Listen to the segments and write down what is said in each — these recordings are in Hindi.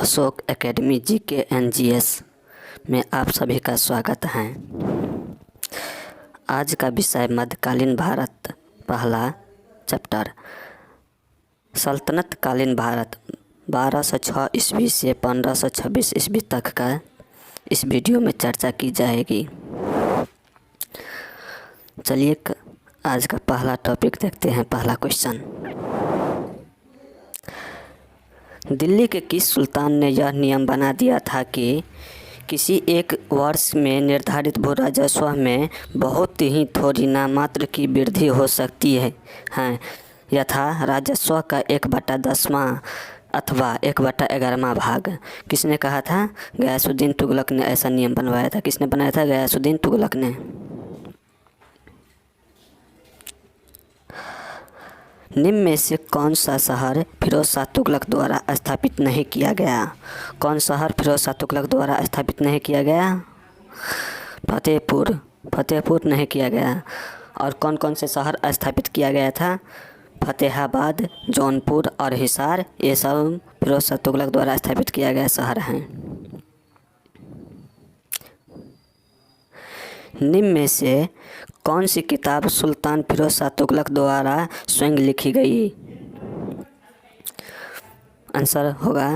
अशोक एकेडमी GK NGS में आप सभी का स्वागत है। आज का विषय मध्यकालीन भारत, पहला चैप्टर सल्तनत कालीन भारत 1206 ईस्वी से 1526 ईस्वी तक का इस वीडियो में चर्चा की जाएगी। चलिए आज का पहला टॉपिक देखते हैं। पहला क्वेश्चन, दिल्ली के किस सुल्तान ने यह नियम बना दिया था कि किसी एक वर्ष में निर्धारित भू राजस्व में बहुत ही थोड़ी नामात्र की वृद्धि हो सकती है यथा राजस्व का 1/10वां अथवा 1/11वां भाग। किसने कहा था? गयासुद्दीन तुगलक ने ऐसा नियम बनवाया था। किसने बनाया था? गयासुद्दीन तुगलक ने। निम्न में से कौन सा शहर फिरोज शाह तुगलक द्वारा स्थापित नहीं किया गया? कौन शहर फिरोज शाह तुगलक द्वारा स्थापित नहीं किया गया? फतेहपुर नहीं किया गया। और कौन कौन से शहर स्थापित किया गया था? फतेहाबाद, जौनपुर और हिसार, ये सब फिरोज शाह तुगलक द्वारा स्थापित किया गया शहर हैं। निम्न में से कौन सी किताब सुल्तान फिरोज शाह तुगलक द्वारा स्वयं लिखी गई? आंसर होगा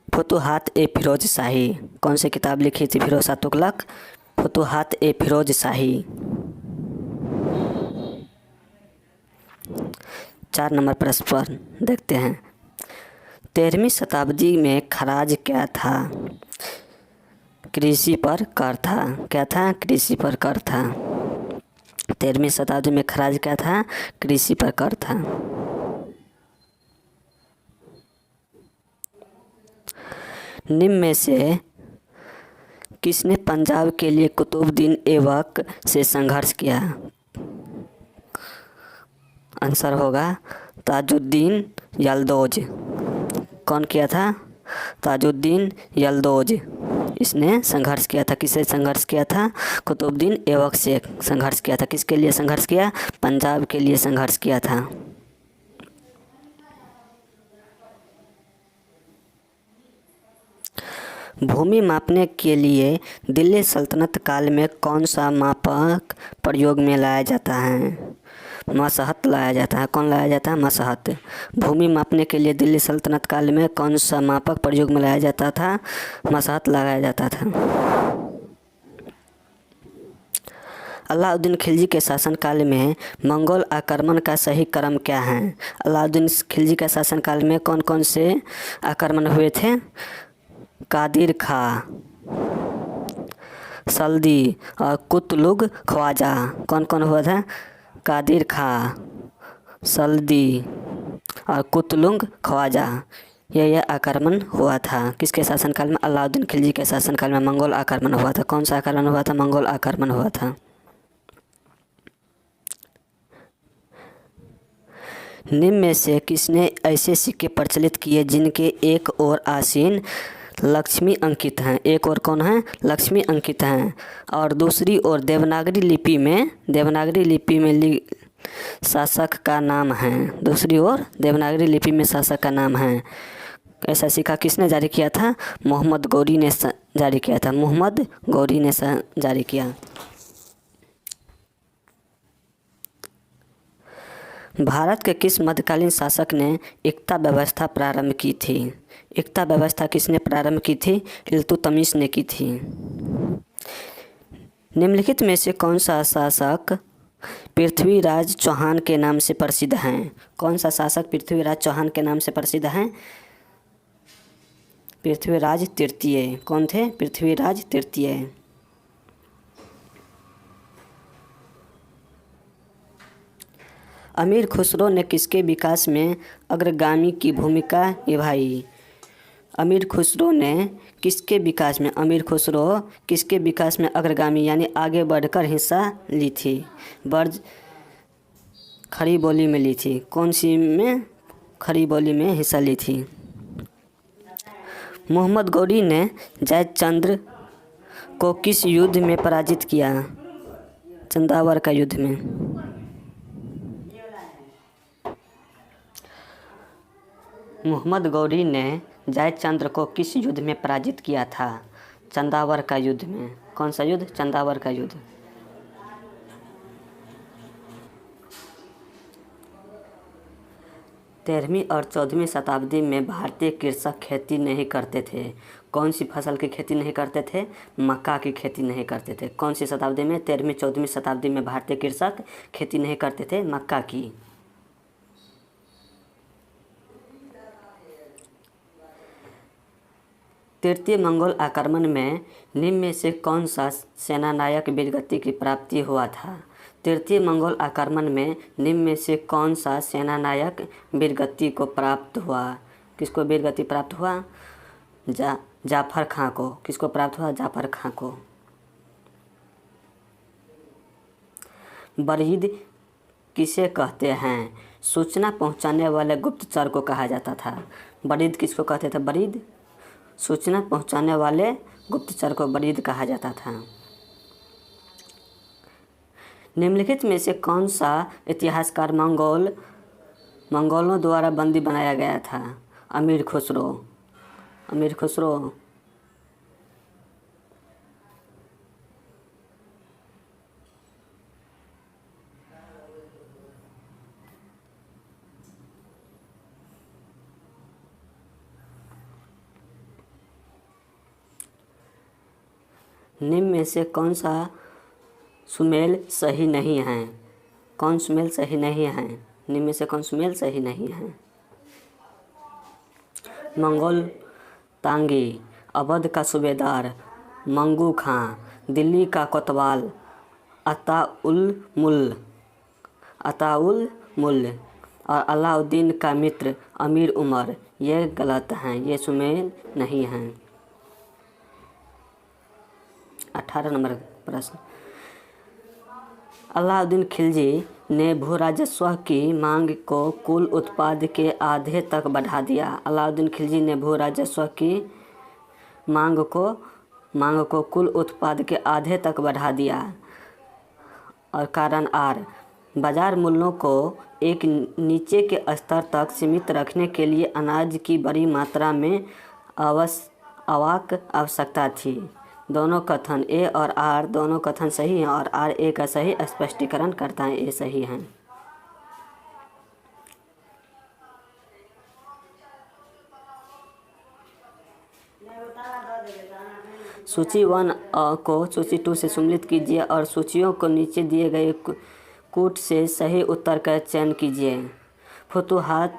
फुतुहात-ए-फिरोज शाही। कौन सी किताब लिखी थी फिरोज शाह तुगलक? फुतुहात-ए-फिरोज शाही। 4 नंबर प्रश्न पर देखते हैं। 13वीं शताब्दी में खराज क्या था? कृषि पर कर था। क्या था? कृषि पर कर था। 13वीं शताब्दी में खराज क्या था? कृषि पर कर था। निम्न में से किसने पंजाब के लिए कुतुबुद्दीन ऐबक से संघर्ष किया? आंसर होगा ताजुद्दीन यलदौज। कौन किया था? ताजुद्दीन यलदौज। इसने संघर्ष किया था। किससे संघर्ष किया था? कुतुबुद्दीन ऐबक से संघर्ष किया था। किसके लिए संघर्ष किया? पंजाब के लिए संघर्ष किया था। भूमि मापने के लिए दिल्ली सल्तनत काल में कौन सा मापक प्रयोग में लाया जाता है? मसहत लाया जाता है। कौन लाया जाता है? मसहत। भूमि मापने के लिए दिल्ली सल्तनत काल में कौन सा मापक प्रयोग में लाया जाता था? मसहत लगाया जाता था। अलाउद्दीन खिलजी के शासनकाल में मंगोल आक्रमण का सही क्रम क्या है? अलाउद्दीन खिलजी के शासनकाल में कौन कौन से आक्रमण हुए थे? कादिर खां, सल्दी और कुतलुग ख्वाजा। कौन कौन हुआ था? कादिर खां, सल्दी और कुतलुग ख्वाजा। यह आक्रमण हुआ था। किसके शासनकाल में? अलाउद्दीन खिलजी के शासनकाल में मंगोल आक्रमण हुआ था। कौन सा आक्रमण हुआ था? मंगोल आक्रमण हुआ था। निम्न में से किसने ऐसे सिक्के प्रचलित किए जिनके एक ओर आसीन लक्ष्मी अंकित हैं? एक ओर कौन है? लक्ष्मी अंकित हैं और दूसरी ओर देवनागरी लिपि में शासक का नाम है। दूसरी ओर देवनागरी लिपि में शासक का नाम है। ऐसा सिक्का किसने जारी किया था? मोहम्मद गौरी ने जारी किया था। मोहम्मद गौरी ने जारी किया। भारत के किस मध्यकालीन शासक ने एकता व्यवस्था प्रारंभ की थी? एकता व्यवस्था किसने प्रारंभ की थी? इल्तुतमिश ने की थी। निम्नलिखित में से कौन सा शासक पृथ्वीराज चौहान के नाम से प्रसिद्ध हैं? कौन सा शासक पृथ्वीराज चौहान के नाम से प्रसिद्ध हैं? पृथ्वीराज तृतीय। कौन थे? पृथ्वीराज तृतीय। अमीर खुसरो ने किसके विकास में अग्रगामी की भूमिका निभाई? अमीर खुसरो किसके विकास में अग्रगामी यानी आगे बढ़कर हिस्सा ली थी? बर्ज खड़ी बोली में ली थी। कौन सी में? खड़ी बोली में हिस्सा ली थी। मोहम्मद गौरी ने जयचंद्र को किस युद्ध में पराजित किया? चंदावर का युद्ध में। मोहम्मद गौरी ने जयचंद्र को किस युद्ध में पराजित किया था? चंदावर का युद्ध में। कौन सा युद्ध? चंदावर का युद्ध। 13वीं और 14वीं शताब्दी में भारतीय कृषक खेती नहीं करते थे। कौन सी फसल की खेती नहीं करते थे? मक्का की खेती नहीं करते थे। कौन सी शताब्दी में? 13वीं 14वीं शताब्दी में भारतीय कृषक खेती नहीं करते थे मक्का की। तृतीय मंगोल आक्रमण में निम्न में से कौन सा सेनानायक वीरगति की प्राप्ति हुआ था? तृतीय मंगोल आक्रमण में निम्न में से कौन सा सेनानायक वीरगति को प्राप्त हुआ? किसको वीरगति प्राप्त हुआ? जाफर खां को। किसको प्राप्त हुआ? जाफर खां को। बरीद किसे कहते हैं? सूचना पहुंचाने वाले गुप्तचर को कहा जाता था। बरीद किसको कहते थे? बरीद। सूचना पहुंचाने वाले गुप्तचर को बरीद कहा जाता था। निम्नलिखित में से कौन सा इतिहासकार मंगोलों द्वारा बंदी बनाया गया था? अमीर खुसरो। अमीर खुसरो। निम्न में से कौन सा सुमेल सही नहीं है? कौन सुमेल सही नहीं है? निम्न में से कौन सुमेल सही नहीं है? मंगोल तांगी, अवध का सूबेदार मंगू खां, दिल्ली का कोतवाल अताउल मुल्ल और अलाउद्दीन का मित्र अमीर उमर। ये गलत हैं, ये सुमेल नहीं हैं। 18 नंबर प्रश्न। अलाउद्दीन खिलजी ने भू राजस्व की मांग को कुल उत्पाद के आधे तक बढ़ा दिया। अलाउद्दीन खिलजी ने भू राजस्व की मांग को कुल उत्पाद के आधे तक बढ़ा दिया। और कारण आर, बाजार मूल्यों को एक नीचे के स्तर तक सीमित रखने के लिए अनाज की बड़ी मात्रा में आवश्यकता थी। दोनों कथन ए और आर दोनों कथन सही हैं और आर ए का सही स्पष्टीकरण करता है। ए सही है। सूची 1 को सूची 2 से सम्मिलित कीजिए और सूचियों को नीचे दिए गए कूट से सही उत्तर का चयन कीजिए। फुतुह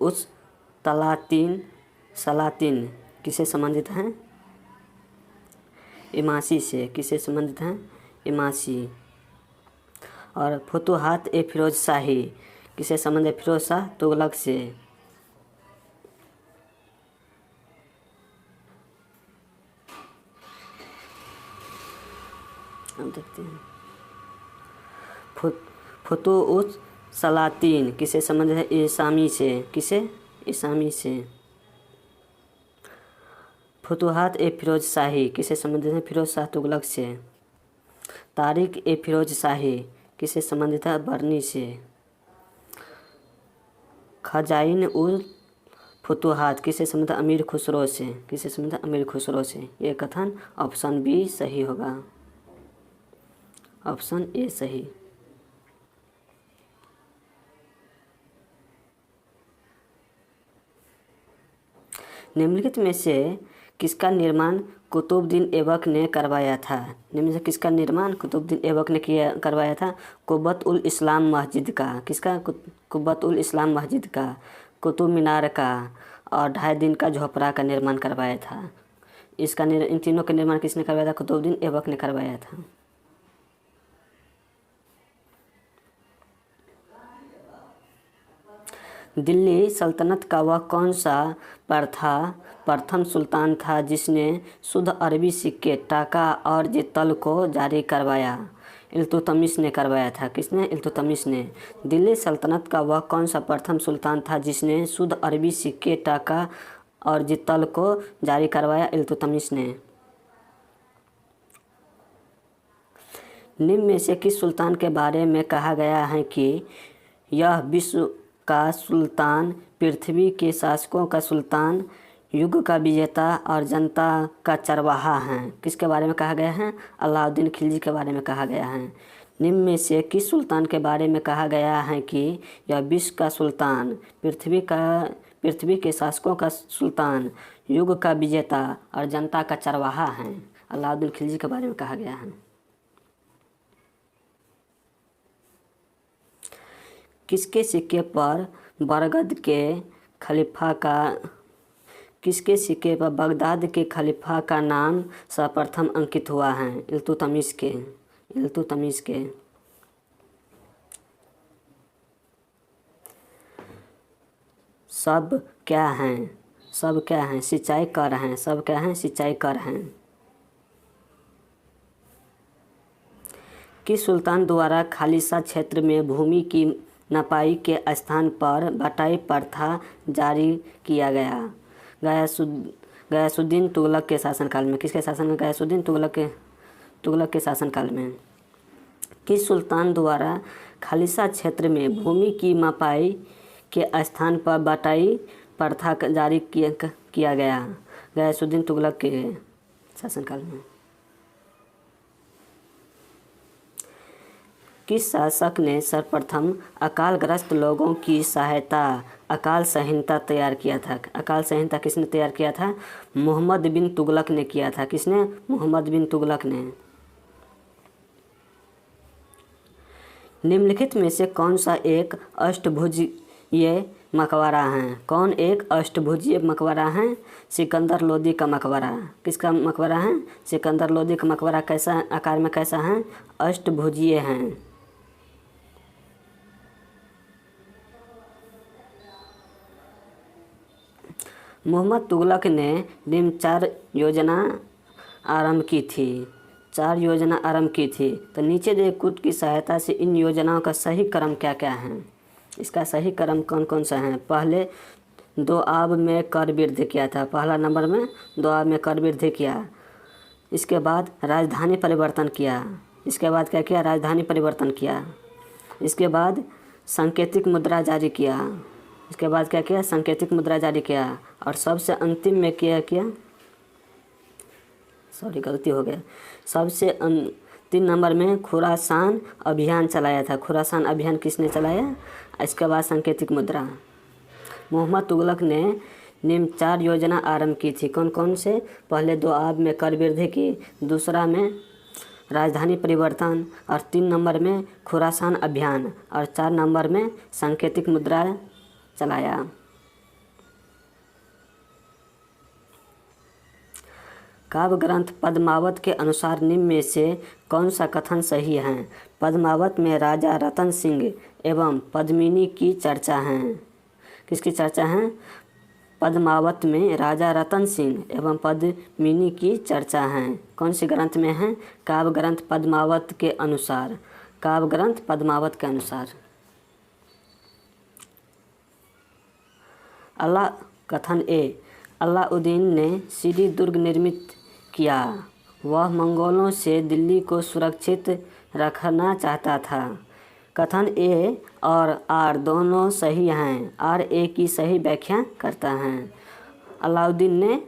उस सलातीन किसे संबंधित हैं? इमासी से। किसे संबंधित हैं? इमासी। और फुतुहात ए फिरोज शाही किसे संबंधित? फिरोज शाह तुगलक से। हम देखते हैं। फुतुह उस सलातीन किसे संबंधित है? इसामी से। किसे? इसामी से। फुतुहात ए फिरोज शाही किसे संबंधित है? फिरोज शाह तुगलक से। तारिक ए फिरोज शाही किसे संबंधित है? बर्नी से। खजाइन उल फुतुहात किसे संबंधित? अमीर खुसरो से। किसे संबंधित? अमीर खुसरो से। ये कथन ऑप्शन बी सही होगा। ऑप्शन ए सही। निम्नलिखित में से किसका निर्माण कुतुबुद्दीन ऐबक ने करवाया था? निम्न से किसका निर्माण कुतुबुद्दीन ऐबक ने करवाया था? कुब्बत उल इस्लाम मस्जिद का। किसका? कुब्बत उल इस्लाम मस्जिद का, कुतुब मीनार का और 2.5 दिन का झोपड़ा का निर्माण करवाया था। इन तीनों का निर्माण किसने करवाया था? कुतुबुद्दीन ऐबक ने करवाया था। दिल्ली सल्तनत का वह कौन सा प्रथम सुल्तान था जिसने शुद्ध अरबी सिक्के, टाका और जितल को जारी करवाया? इल्तुतमिश ने करवाया था। किसने? इल्तुतमिश ने। दिल्ली सल्तनत का वह कौन सा प्रथम सुल्तान था जिसने शुद्ध अरबी सिक्के, टाका और जित्तल को जारी करवाया इल्तुतमिश ने। निम्न में से किस सुल्तान के बारे में कहा गया है कि यह विश्व का सुल्तान, पृथ्वी के शासकों का सुल्तान, युग का विजेता और जनता का चरवाहा है? किसके बारे में कहा गया है? अलाउद्दीन खिलजी के बारे में कहा गया है। निम्न में से किस सुल्तान के बारे में कहा गया है कि यह विश्व का सुल्तान, पृथ्वी के शासकों का सुल्तान, युग का विजेता और जनता का चरवाहा है? अलाउद्दीन खिलजी के बारे में कहा गया है। किसके सिक्के पर बगदाद के खलीफा का नाम सर्वप्रथम अंकित हुआ है? इल्तुतमिश के। सब क्या हैं? सिंचाई कर हैं। सब क्या हैं? सिंचाई कर हैं। किस सुल्तान द्वारा खालिसा क्षेत्र में भूमि की नपाई के स्थान पर बटाई प्रथा जारी किया गया? गयासुद्दीन तुगलक के शासनकाल में। किसके शासन में? गयासुद्दीन तुगलक के शासनकाल में। किस सुल्तान द्वारा खालिसा क्षेत्र में भूमि की नपाई के स्थान पर बटाई प्रथा जारी किया गया? गयासुद्दीन तुगलक के शासनकाल में। किस शासक ने सर्वप्रथम अकालग्रस्त लोगों की सहायता अकाल संहिता तैयार किया था? अकाल संहिता किसने तैयार किया था? मोहम्मद बिन तुगलक ने किया था। किसने? मोहम्मद बिन तुगलक ने। निम्नलिखित में से कौन सा एक अष्टभुजीय मकबरा है? कौन एक अष्टभुजीय मकबरा है? सिकंदर लोदी का मकबरा। किसका मकबरा है? सिकंदर लोदी का मकबरा। कैसा आकार में कैसा है? अष्टभुजीय है। मोहम्मद तुगलक ने निम्न 4 योजना आरंभ की थी। तो नीचे दिए कूट की सहायता से इन योजनाओं का सही क्रम क्या क्या है? इसका सही क्रम कौन कौन सा है? पहले 2 आब में कर वृद्धि किया था। पहला नंबर में 2 आब में कर वृद्धि किया। इसके बाद राजधानी परिवर्तन किया। इसके बाद क्या किया? राजधानी परिवर्तन किया। इसके बाद सांकेतिक मुद्रा जारी किया। इसके बाद क्या किया? सांकेतिक मुद्रा जारी किया। और सबसे अंतिम में क्या किया? गलती हो गया। सबसे 3 नंबर में खुरासान अभियान चलाया था। खुरासान अभियान किसने चलाया? इसके बाद सांकेतिक मुद्रा। मोहम्मद तुगलक ने निम्न 4 योजना आरंभ की थी। कौन कौन से? पहले 2 आब में कर वृद्धि की, दूसरा में राजधानी परिवर्तन, और 3 नंबर में खुरासान अभियान, और 4 नंबर में सांकेतिक मुद्रा चलाया। काव्य ग्रंथ पद्मावत के अनुसार निम्न में से कौन सा कथन सही है? पद्मावत में राजा रतन सिंह एवं पद्मिनी की चर्चा है। किसकी चर्चा है? पद्मावत में राजा रतन सिंह एवं पद्मिनी की चर्चा है। कौन सी ग्रंथ में है? काव्य ग्रंथ पद्मावत के अनुसार। काव्य ग्रंथ पद्मावत के अनुसार। कथन ए, अलाउद्दीन ने सीरी दुर्ग निर्मित किया। वह मंगोलों से दिल्ली को सुरक्षित रखना चाहता था। कथन ए और आर दोनों सही हैं। आर ए की सही व्याख्या करता है। अलाउद्दीन ने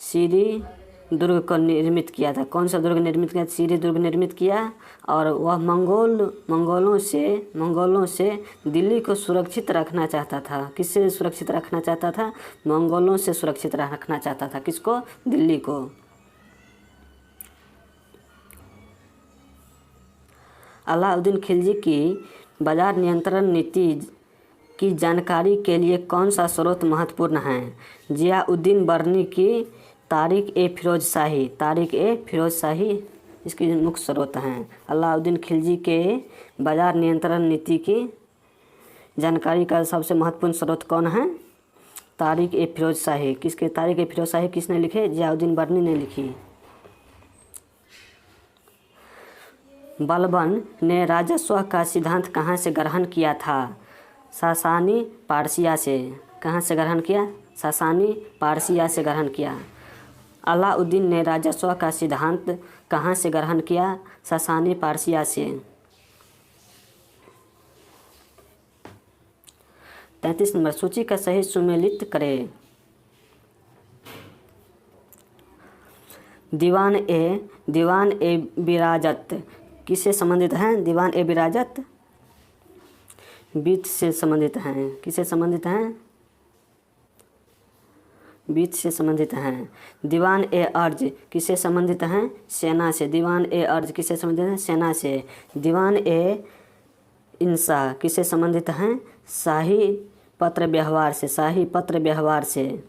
सीरी दुर्ग को निर्मित किया था। कौन सा दुर्ग निर्मित किया? सीरी दुर्ग निर्मित किया। और वह मंगोलों से दिल्ली को सुरक्षित रखना चाहता था। किससे सुरक्षित रखना चाहता था? मंगोलों से सुरक्षित रखना चाहता था। किसको? दिल्ली को। अलाउद्दीन खिलजी की बाजार नियंत्रण नीति की जानकारी के लिए कौन सा स्रोत महत्वपूर्ण है? जियाउद्दीन बर्नी की तारीख ए फिरोज शाही इसकी मुख्य स्रोत हैं। अलाउद्दीन खिलजी के बाजार नियंत्रण नीति की जानकारी का सबसे महत्वपूर्ण स्रोत कौन है? तारीख ए फिरोज शाही। किसके? तारीख ए फिरोज शाही किसने लिखे? जियाउद्दीन बर्नी ने लिखी। बलबन ने राजस्व का सिद्धांत कहाँ से ग्रहण किया था? सासानी पारसिया से। कहाँ से ग्रहण किया? सासानी पारसिया से ग्रहण किया। अलाउद्दीन ने राजस्व का सिद्धांत कहाँ से ग्रहण किया? सासानी पारसिया से। 33 नंबर, सूची का सही सुमेलित करें। दीवान ए विराजत किससे संबंधित हैं? दीवान ए विराजत बीच से संबंधित हैं। किससे संबंधित हैं? बीच से संबंधित हैं। दीवान ए अर्ज किससे संबंधित हैं? सेना से। दीवान ए अर्ज किससे संबंधित हैं? सेना से। दीवान ए इंसा किससे संबंधित हैं? शाही पत्र व्यवहार से। शाही पत्र व्यवहार से।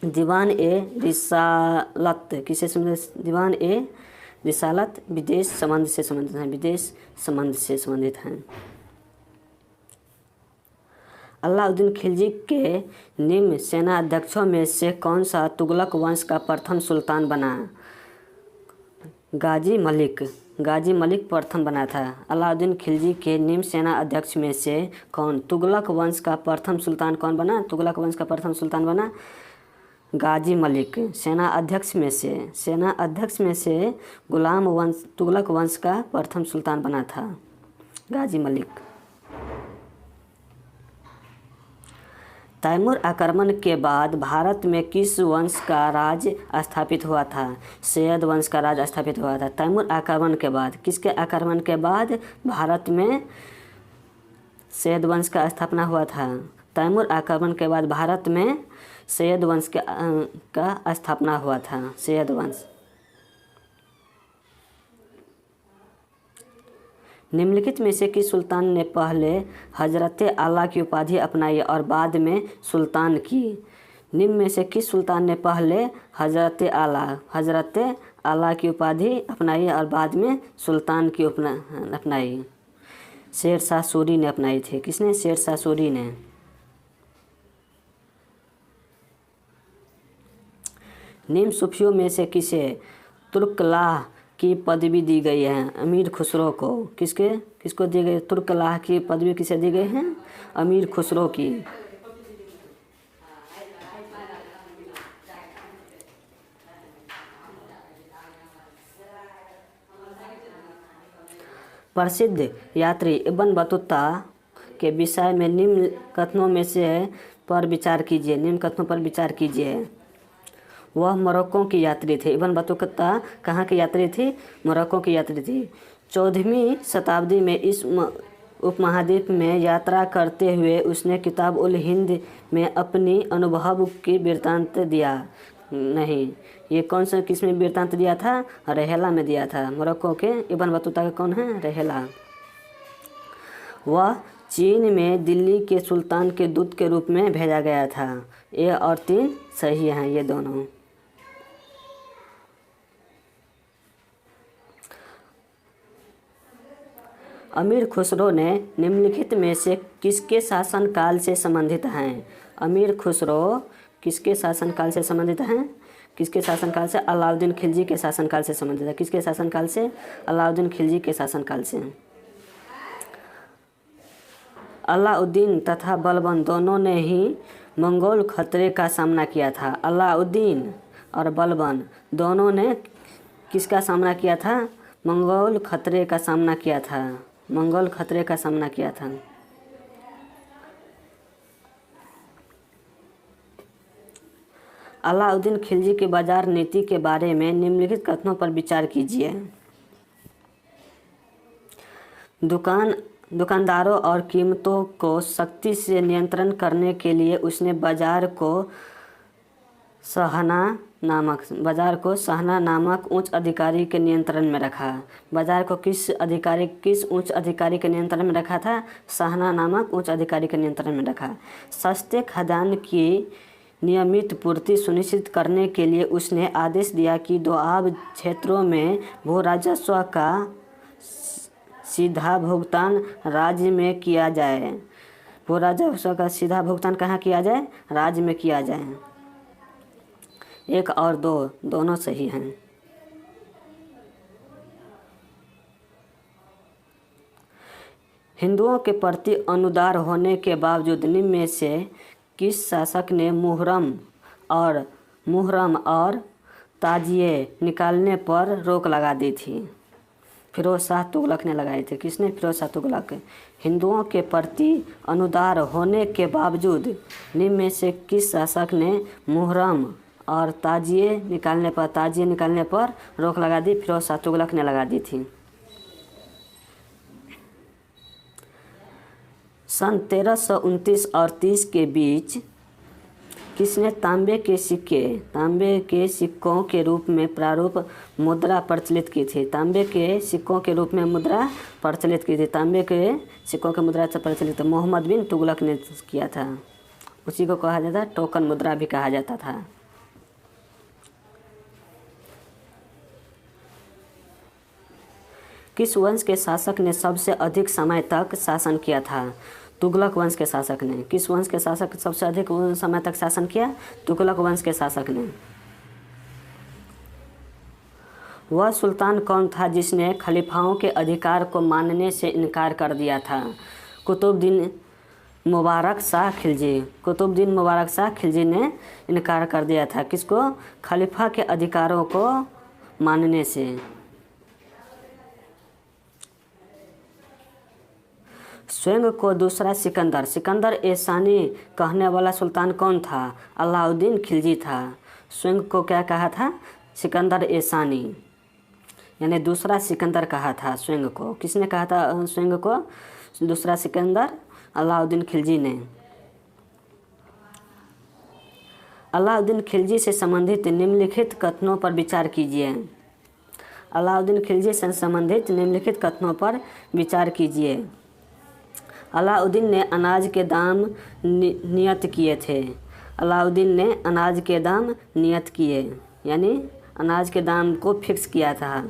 दीवान ए रिसालत किससे संबंधित? दीवान ए रिसालत विदेश संबंध से संबंधित हैं। विदेश संबंध से संबंधित हैं। अलाउद्दीन खिलजी के निम्न सेनाध्यक्षों में से कौन सा तुगलक वंश का प्रथम सुल्तान बना? गाजी मलिक प्रथम बना था। अलाउद्दीन खिलजी के निम्न सेना अध्यक्ष में से कौन तुगलक वंश का प्रथम सुल्तान कौन बना? तुगलक वंश का प्रथम सुल्तान बना गाजी मलिक। सेना अध्यक्ष में से तुगलक वंश का प्रथम सुल्तान बना था गाजी मलिक। तैमूर आक्रमण के बाद भारत में किस वंश का राज स्थापित हुआ था? सैयद वंश का राज स्थापित हुआ था। तैमूर आक्रमण के बाद, किसके आक्रमण के बाद भारत में सैयद वंश का स्थापना हुआ था? तैमूर आक्रमण के बाद भारत में सैयद वंश का स्थापना हुआ था। सैयद वंश। निम्नलिखित में से किस सुल्तान ने पहले हजरत आला की उपाधि अपनाई और बाद में सुल्तान की? निम्न में से किस सुल्तान ने पहले हजरत आला की उपाधि अपनाई और बाद में सुल्तान की अपनाई? शेर शाह सूरी ने अपनाई थी। किसने? शेर शाह सूरी ने। निम्न सूफियों में से किसे तुर्कलाह की पदवी दी गई है? अमीर खुसरो को। किसको दी गई? तुर्कलाह की पदवी किसे दी गई है? अमीर खुसरो की। प्रसिद्ध यात्री इब्न बतूता के विषय में निम्न कथनों में से पर विचार कीजिए। वह मोरक्को की यात्री थे। इब्न बतूता कहाँ की यात्री थी? मोरक्को की यात्री थी। 14वीं शताब्दी में इस उपमहाद्वीप में यात्रा करते हुए उसने किताब उल हिंद में अपनी अनुभव की वृत्तांत दिया। नहीं, ये कौन सा किस में वृत्तांत दिया था? रहेला में दिया था। मोरक्को के इब्न बतूता का कौन है? रहेला। वह चीन में दिल्ली के सुल्तान के दूत के रूप में भेजा गया था। ए और 3 सही हैं ये दोनों। अमीर खुसरो ने निम्नलिखित में से किसके शासनकाल से संबंधित हैं? अमीर खुसरो किसके शासनकाल से संबंधित हैं? किसके शासनकाल से? अलाउद्दीन खिलजी के शासनकाल से संबंधित है। किसके शासनकाल से? अलाउद्दीन खिलजी के शासनकाल से। अलाउद्दीन तथा बलबन दोनों ने ही मंगोल खतरे का सामना किया था। अलाउद्दीन और बलबन दोनों ने किसका सामना किया था? मंगोल खतरे का सामना किया था। अलाउद्दीन खिलजी की बाजार नीति के बारे में निम्नलिखित कथनों पर विचार कीजिए। दुकानदारों और कीमतों को सख्ती से नियंत्रण करने के लिए उसने बाजार को सहना नामक उच्च अधिकारी के नियंत्रण में रखा। बाजार को किस उच्च अधिकारी के नियंत्रण में रखा था? सहना नामक उच्च अधिकारी के नियंत्रण में रखा। सस्ते खाद्यान्न की नियमित पूर्ति सुनिश्चित करने के लिए उसने आदेश दिया कि दोआब क्षेत्रों में भू राजस्व का सीधा भुगतान राज्य में किया जाए। भू राजस्व का सीधा भुगतान कहाँ किया जाए? राज्य में किया जाए। 1 और 2 दोनों सही हैं। हिंदुओं के प्रति अनुदार होने के बावजूद निम्न में से किस शासक ने मुहर्रम और ताजिए निकालने पर रोक लगा दी थी? फिरोज शाह तुगलक ने लगाए थे। किसने? फिरोज शाह तुगलक। हिंदुओं के प्रति अनुदार होने के बावजूद निम्न में से किस शासक ने मुहर्रम और ताजिए निकालने पर रोक लगा दी? फिरोज शाह तुगलक ने लगा दी थी। सन 1329 और 30 के बीच किसने तांबे के सिक्कों के रूप में प्रारूप मुद्रा प्रचलित की थी? तांबे के सिक्कों के रूप में मुद्रा प्रचलित की थी। तांबे के सिक्कों की मुद्रा से प्रचलित मोहम्मद बिन तुगलक ने किया था। उसी को कहा जाता है टोकन मुद्रा भी कहा जाता था। किस वंश के शासक ने सबसे अधिक समय तक शासन किया था? तुगलक वंश के शासक ने। किस वंश के शासक सबसे अधिक समय तक शासन किया? तुगलक वंश के शासक ने। वह सुल्तान कौन था जिसने खलीफाओं के अधिकार को मानने से इनकार कर दिया था? कुतुबुद्दीन मुबारक शाह खिलजी ने इनकार कर दिया था। किसको? खलीफा के अधिकारों को मानने से। स्वयं को दूसरा सिकंदर ए सानी कहने वाला सुल्तान कौन था? अलाउद्दीन खिलजी था। स्वयं को क्या कहा था? सिकंदर ए सानी, यानी दूसरा सिकंदर कहा था स्वयं को। किसने कहा था स्वयं को दूसरा सिकंदर? अलाउद्दीन खिलजी ने। अलाउद्दीन खिलजी से संबंधित निम्नलिखित कथनों पर विचार कीजिए। अलाउद्दीन खिलजी से संबंधित निम्नलिखित कथनों पर विचार कीजिए। अलाउद्दीन ने अनाज के दाम नियत किए थे। अलाउद्दीन ने अनाज के दाम नियत किए, यानी अनाज के दाम को फिक्स किया था।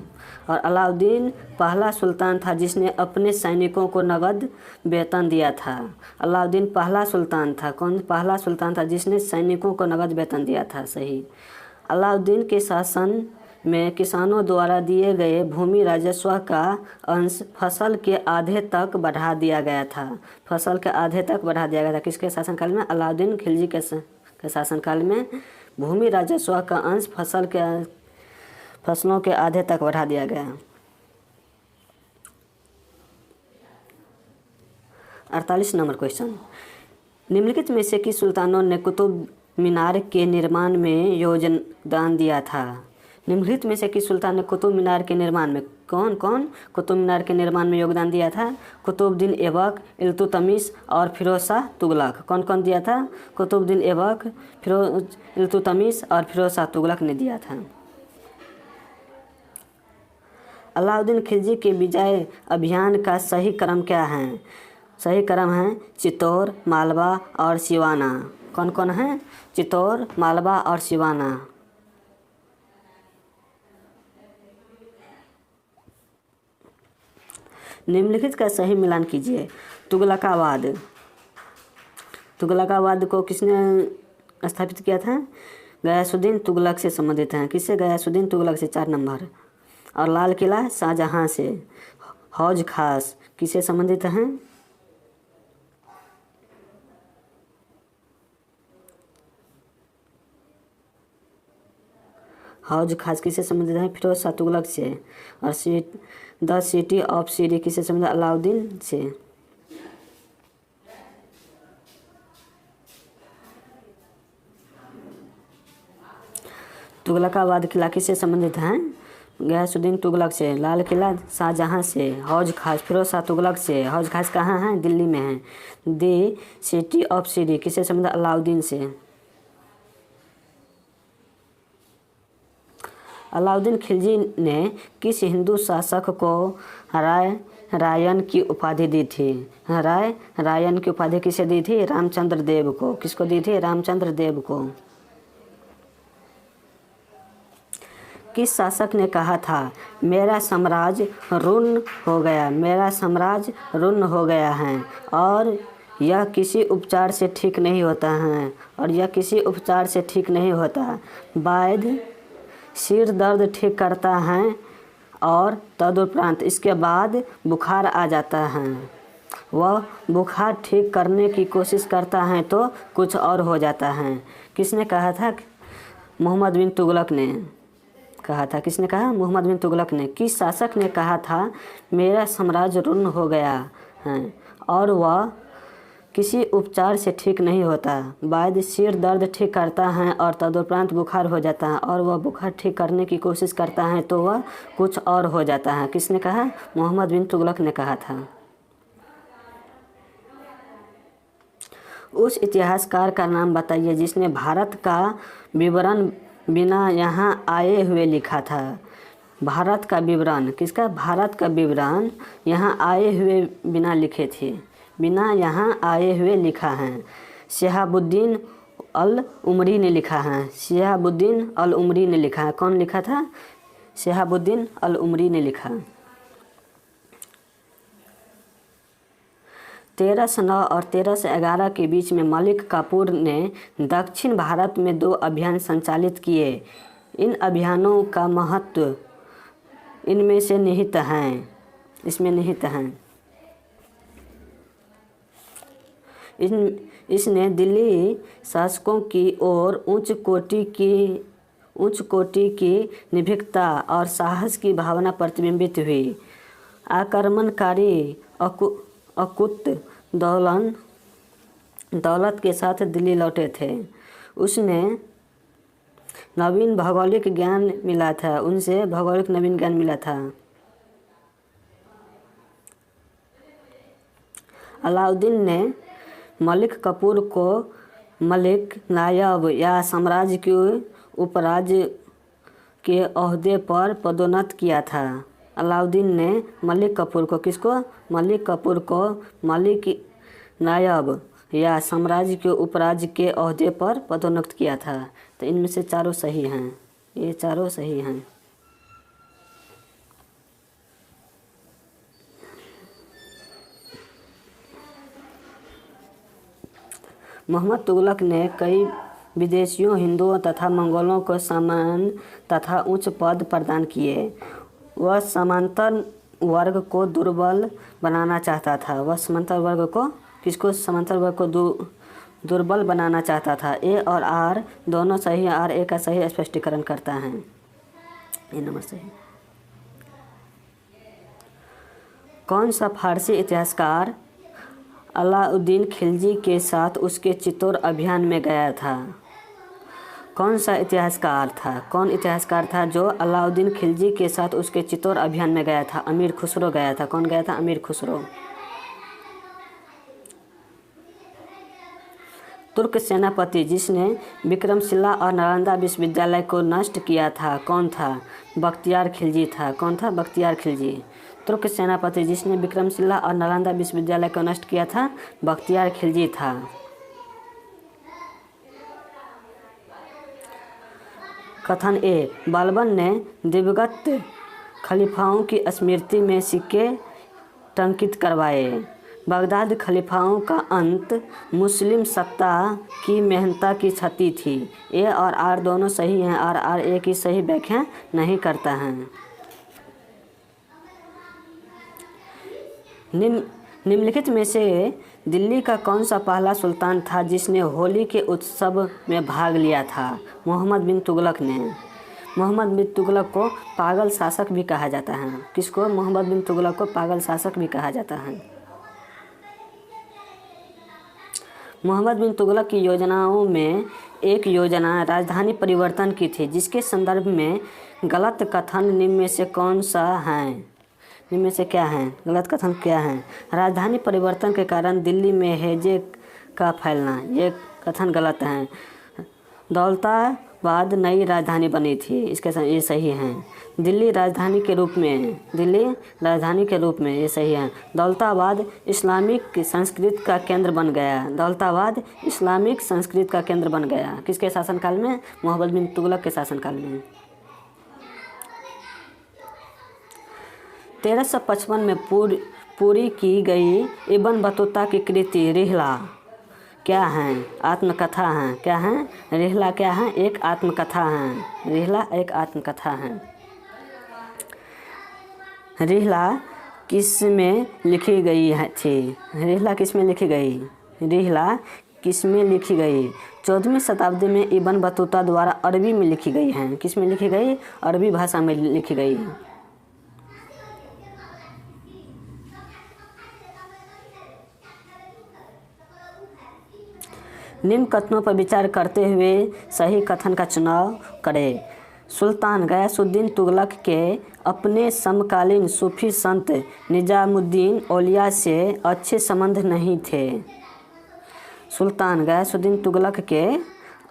और अलाउद्दीन पहला सुल्तान था जिसने अपने सैनिकों को नगद वेतन दिया था। अलाउद्दीन पहला सुल्तान था। कौन पहला सुल्तान था जिसने सैनिकों को नगद वेतन दिया था? सही। अलाउद्दीन के शासन में किसानों द्वारा दिए गए भूमि राजस्व का अंश फसल के आधे तक बढ़ा दिया गया था। किसके शासनकाल में? अलाउद्दीन खिलजी के शासनकाल में भूमि राजस्व का अंश फसलों के आधे तक बढ़ा दिया गया। 48 नंबर क्वेश्चन। निम्नलिखित में से किस सुल्तानों ने कुतुब मीनार के निर्माण में योगदान दिया था? निम्नलिखित में से किस सुल्तान ने कुतुब मीनार के निर्माण में कुतुब मीनार के निर्माण में योगदान दिया था? कुतुबुद्दीन ऐबक, इल्तुतमिश और फिरोज शाह तुगलक। कौन दिया था? कुतुबुद्दीन ऐबक, इल्तुतमिश और फिरोज शाह तुगलक ने दिया था। अलाउद्दीन खिलजी के विजय अभियान का सही क्रम क्या है? सही क्रम है चित्तौड़, मालवा और सिवाना। कौन है? चित्तौड़, मालवा और सिवाना। निम्नलिखित का सही मिलान कीजिए। तुगलकाबाद को किसने स्थापित किया था? गयासुद्दीन तुगलक से संबंधित हैं। किससे? गयासुद्दीन तुगलक से। 4 नंबर। और लाल किला शाहजहां से। हौज खास किससे संबंधित हैं? हौज खास किससे संबंधित है? फिरोज शाह तुगलक से। और द सिटी ऑफ सीरी किससे संबंधित? अलाउद्दीन से। तुगलकाबाद किला किससे संबंधित है? गयासुद्दीन तुगलक से। लाल किला शाहजहां से। हौज खास फिरोज शाह तुगलक से। हौज खास कहाँ है? दिल्ली में है। द सिटी ऑफ सीरी किससे संबंधित? अलाउद्दीन से। अलाउद्दीन खिलजी ने किस हिंदू शासक को रायन की उपाधि दी थी? रायन की उपाधि किसे दी थी? रामचंद्र देव को। किसको दी थी? रामचंद्र देव को। किस शासक ने कहा था मेरा साम्राज्य रुन्न हो गया है और यह किसी उपचार से ठीक नहीं होता वैद्य सिर दर्द ठीक करता है और तदुपरांत इसके बाद बुखार आ जाता है। वह बुखार ठीक करने की कोशिश करता है तो कुछ और हो जाता है। किसने कहा था? मोहम्मद बिन तुगलक ने कहा था। किसने कहा? मोहम्मद बिन तुगलक ने। किस शासक ने कहा था मेरा साम्राज्य रुग्ण हो गया है और वह किसी उपचार से ठीक नहीं होता? वैद्य सिर दर्द ठीक करता है और तदुपरांत बुखार हो जाता है, और वह बुखार ठीक करने की कोशिश करता है तो वह कुछ और हो जाता है। किसने कहा? मोहम्मद बिन तुगलक ने कहा था। उस इतिहासकार का नाम बताइए जिसने भारत का विवरण बिना यहाँ आए हुए लिखा था। भारत का विवरण किसका? भारत का विवरण यहाँ आए हुए बिना लिखे थे, बिना यहाँ आए हुए लिखा है। शिहाबुद्दीन अल उमरी ने लिखा है। शिहाबुद्दीन अल उमरी ने लिखा है। कौन लिखा था? शिहाबुद्दीन अल उमरी ने लिखा। 1309 और 1311 के बीच में मलिक काफूर ने दक्षिण भारत में 2 अभियान संचालित किए। इन अभियानों का महत्व इनमें से निहित है, इसमें निहित है। इसने दिल्ली शासकों की ओर उच्च कोटि की निर्भीकता और साहस की भावना प्रतिबिंबित हुई। आक्रमणकारी अकुत दौलत के साथ दिल्ली लौटे थे। उसने नवीन भौगोलिक ज्ञान मिला था, उनसे भौगोलिक नवीन ज्ञान मिला था। अलाउद्दीन ने मलिक काफूर को मलिक नायब या साम्राज्य के उपराज्य के ओहदे पर पदोन्नत किया था। अलाउद्दीन ने मलिक काफूर को, किसको? मलिक काफूर को मलिक नायब या साम्राज्य के उपराज्य के ओहदे पर पदोन्नत किया था। तो इनमें से चारों सही हैं, ये चारों सही हैं। मोहम्मद तुगलक ने कई विदेशियों, हिंदुओं तथा मंगोलों को सम्मान तथा उच्च पद प्रदान किए। वह समांतर वर्ग को दुर्बल बनाना चाहता था। वह समांतर वर्ग को, किसको? समांतर वर्ग को दुर्बल बनाना चाहता था। ए और आर दोनों सही, आर ए का सही स्पष्टीकरण करता है। ये नंबर सही। कौन सा फारसी इतिहासकार अलाउद्दीन खिलजी के साथ उसके चित्तौड़ अभियान में गया था? कौन सा इतिहासकार था? कौन इतिहासकार था जो अलाउद्दीन खिलजी के साथ उसके चित्तौड़ अभियान में गया था? अमीर खुसरो गया था। कौन गया था? अमीर खुसरो। तुर्क सेनापति जिसने विक्रमशिला और नालंदा विश्वविद्यालय को नष्ट किया था कौन था? बख्तियार खिलजी था। कौन था? बख्तियार खिलजी। तुर्क सेनापति जिसने विक्रमशिला और नालंदा विश्वविद्यालय को नष्ट किया था बख्तियार खिलजी था। कथन ए, बालबन ने दिवंगत खलीफाओं की स्मृति में सिक्के टंकित करवाए। बगदाद खलीफाओं का अंत मुस्लिम सत्ता की मेहनता की क्षति थी। ए और आर दोनों सही हैं, आर ए की सही व्याख्या नहीं करता है। निम्नलिखित में से दिल्ली का कौन सा पहला सुल्तान था जिसने होली के उत्सव में भाग लिया था? मोहम्मद बिन तुगलक ने। मोहम्मद बिन तुगलक को पागल शासक भी कहा जाता है। किसको? मोहम्मद बिन तुगलक को पागल शासक भी कहा जाता है। मोहम्मद बिन तुगलक की योजनाओं में एक योजना राजधानी परिवर्तन की थी, जिसके संदर्भ में गलत कथन निम्न में से कौन सा है? निम्न में से क्या है? गलत कथन क्या है? राजधानी परिवर्तन के कारण दिल्ली में हैजे का फैलना, ये कथन गलत है। दौलताबाद नई राजधानी बनी थी, इसके साथ ये सही है। दिल्ली राजधानी के रूप में, दिल्ली राजधानी के रूप में, ये सही है। दौलताबाद इस्लामिक संस्कृति का केंद्र बन गया। दौलताबाद इस्लामिक संस्कृति का केंद्र बन गया। किसके शासनकाल में? मोहम्मद बिन तुगलक के शासनकाल में। 1355 में पूरी की गई इब्न बतूता की कृति रिहला क्या है? आत्मकथा है। क्या है? रिहला क्या है? एक आत्मकथा है। रिहला एक आत्मकथा है। रिहला किस में लिखी गई थी? रिहला किस में लिखी गई? रिहला किस में लिखी गई? 14वीं शताब्दी में इब्न बतूता द्वारा अरबी में लिखी गई हैं। किस में लिखी गई? अरबी भाषा में लिखी गई। निम्न कथनों पर विचार करते हुए सही कथन का चुनाव करें। सुल्तान गयासुद्दीन तुगलक के अपने समकालीन सूफी संत निजामुद्दीन औलिया से अच्छे संबंध नहीं थे। सुल्तान गयासुद्दीन तुगलक के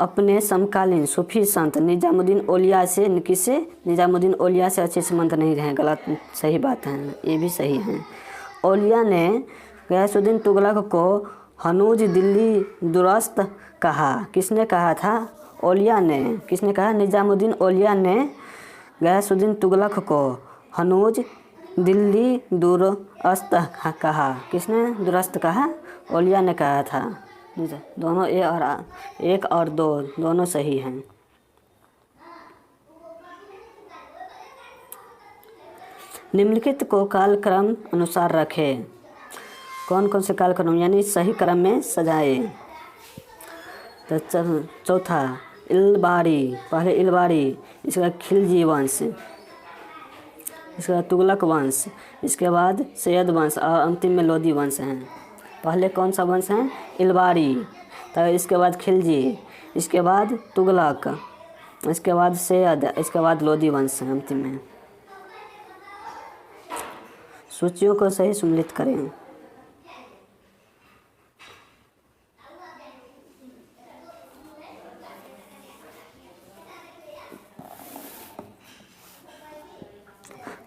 अपने समकालीन सूफी संत निजामुद्दीन औलिया से किससे? निजामुद्दीन औलिया से अच्छे संबंध नहीं रहे। गलत, सही बात है, ये भी सही है। औलिया ने गयासुद्दीन तुगलक को हनूज दिल्ली दुरस्त कहा। किसने कहा था? औलिया ने। किसने कहा? निजामुद्दीन औलिया ने गयासुद्दीन तुगलक को हनूज दिल्ली दुरस्त कहा। किसने दुरस्त कहा? औलिया ने कहा था। दोनों एक और दो दोनों सही हैं। निम्नलिखित को कालक्रम अनुसार रखें। कौन कौन से कालक्रम यानी सही क्रम में सजाए? तो चौथा इलबारी, पहले इलबारी, इसके बाद खिलजी वंश, इसके बाद तुगलक वंश, इसके बाद सैयद वंश और अंतिम में लोदी वंश हैं। पहले कौन सा वंश है? इलबारी, तो इसके बाद खिलजी, इसके बाद तुगलक, इसके बाद सैयद, इसके बाद लोदी वंश है अंतिम में। सूचियों को सही सम्मिलित करें।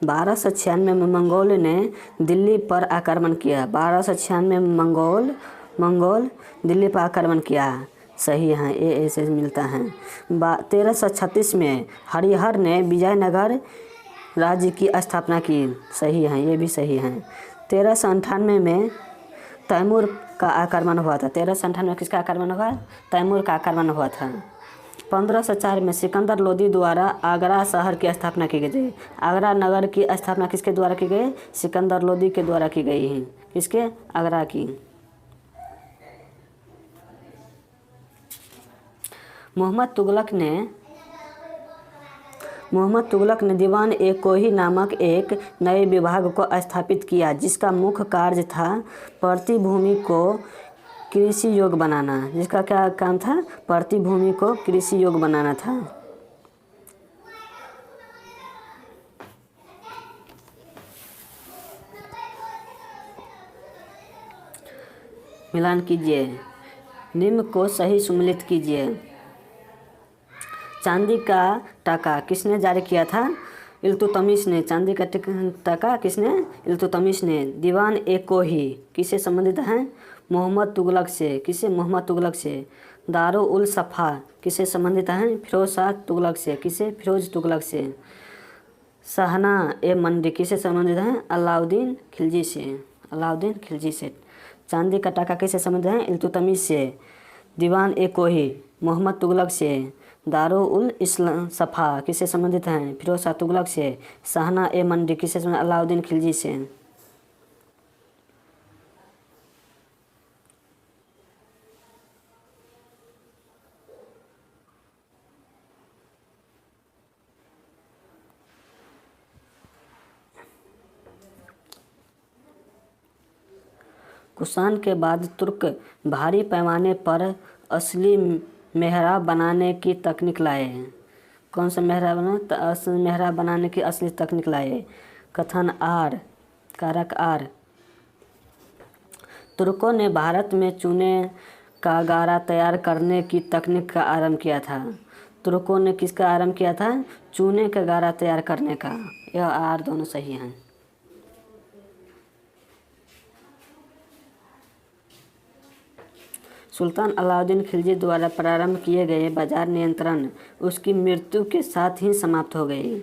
बारह सौ 96 में मंगोल ने दिल्ली पर आक्रमण किया। 1296 में मंगोल दिल्ली पर आक्रमण किया। सही है, ये ऐसे मिलता है। 1336 में हरिहर ने विजयनगर राज्य की स्थापना की। सही है, ये भी सही है। 1398 में तैमूर का आक्रमण हुआ था। 1398 में किसका आक्रमण हुआ? तैमूर का आक्रमण हुआ था। 1504 में सिकंदर लोदी द्वारा आगरा शहर की स्थापना की गई थी। आगरा नगर की स्थापना किसके द्वारा की गई? सिकंदर लोदी के द्वारा की गई है। किसके? आगरा की। मोहम्मद तुगलक ने दीवान ए कोही नामक एक नए विभाग को स्थापित किया, जिसका मुख्य कार्य था प्रतिभूमि को कृषि योग्य बनाना। जिसका क्या काम था? प्रतिभूमि को कृषि योग्य बनाना था। मिलान कीजिए, निम्न को सही सम्मिलित कीजिए। चांदी का टाका किसने जारी किया था? इल्तुतमिश ने। चांदी का टाका किसने? इल्तुतमिश ने। दीवान ए कोही किससे संबंधित है? मोहम्मद तुगलक से। किससे? मोहम्मद तुगलक से। दारुल उल सफ़ा किससे संबंधित है? फिरोज शाह तुगलक से। किससे? फिरोज तुगलक से। शाहना ए मंडी किससे संबंधित है? अलाउद्दीन खिलजी से। अलाउद्दीन खिलजी से। चांदी का टाका किससे संबंधित है? इल्तुतमिश से। दीवान ए कोही मोहम्मद तुगलक से। दारुल उल सफ़ा किससे संबंधित हैं? फिरोज शाह तुगलक से। शाहना ए मंडी किससे संबंधित? अलाउद्दीन खिलजी से। कुषाण के बाद तुर्क भारी पैमाने पर असली मेहराब बनाने की तकनीक लाए। कौन सा मेहराब मेहराब बनाने की असली तकनीक लाए? कथन आर, कारक आर। तुर्कों ने भारत में चूने का गारा तैयार करने की तकनीक का आरंभ किया था। तुर्कों ने किसका आरंभ किया था? चूने का गारा तैयार करने का। यह आर दोनों सही हैं। सुल्तान अलाउद्दीन खिलजी द्वारा प्रारंभ किए गए बाजार नियंत्रण उसकी मृत्यु के साथ ही समाप्त हो गई।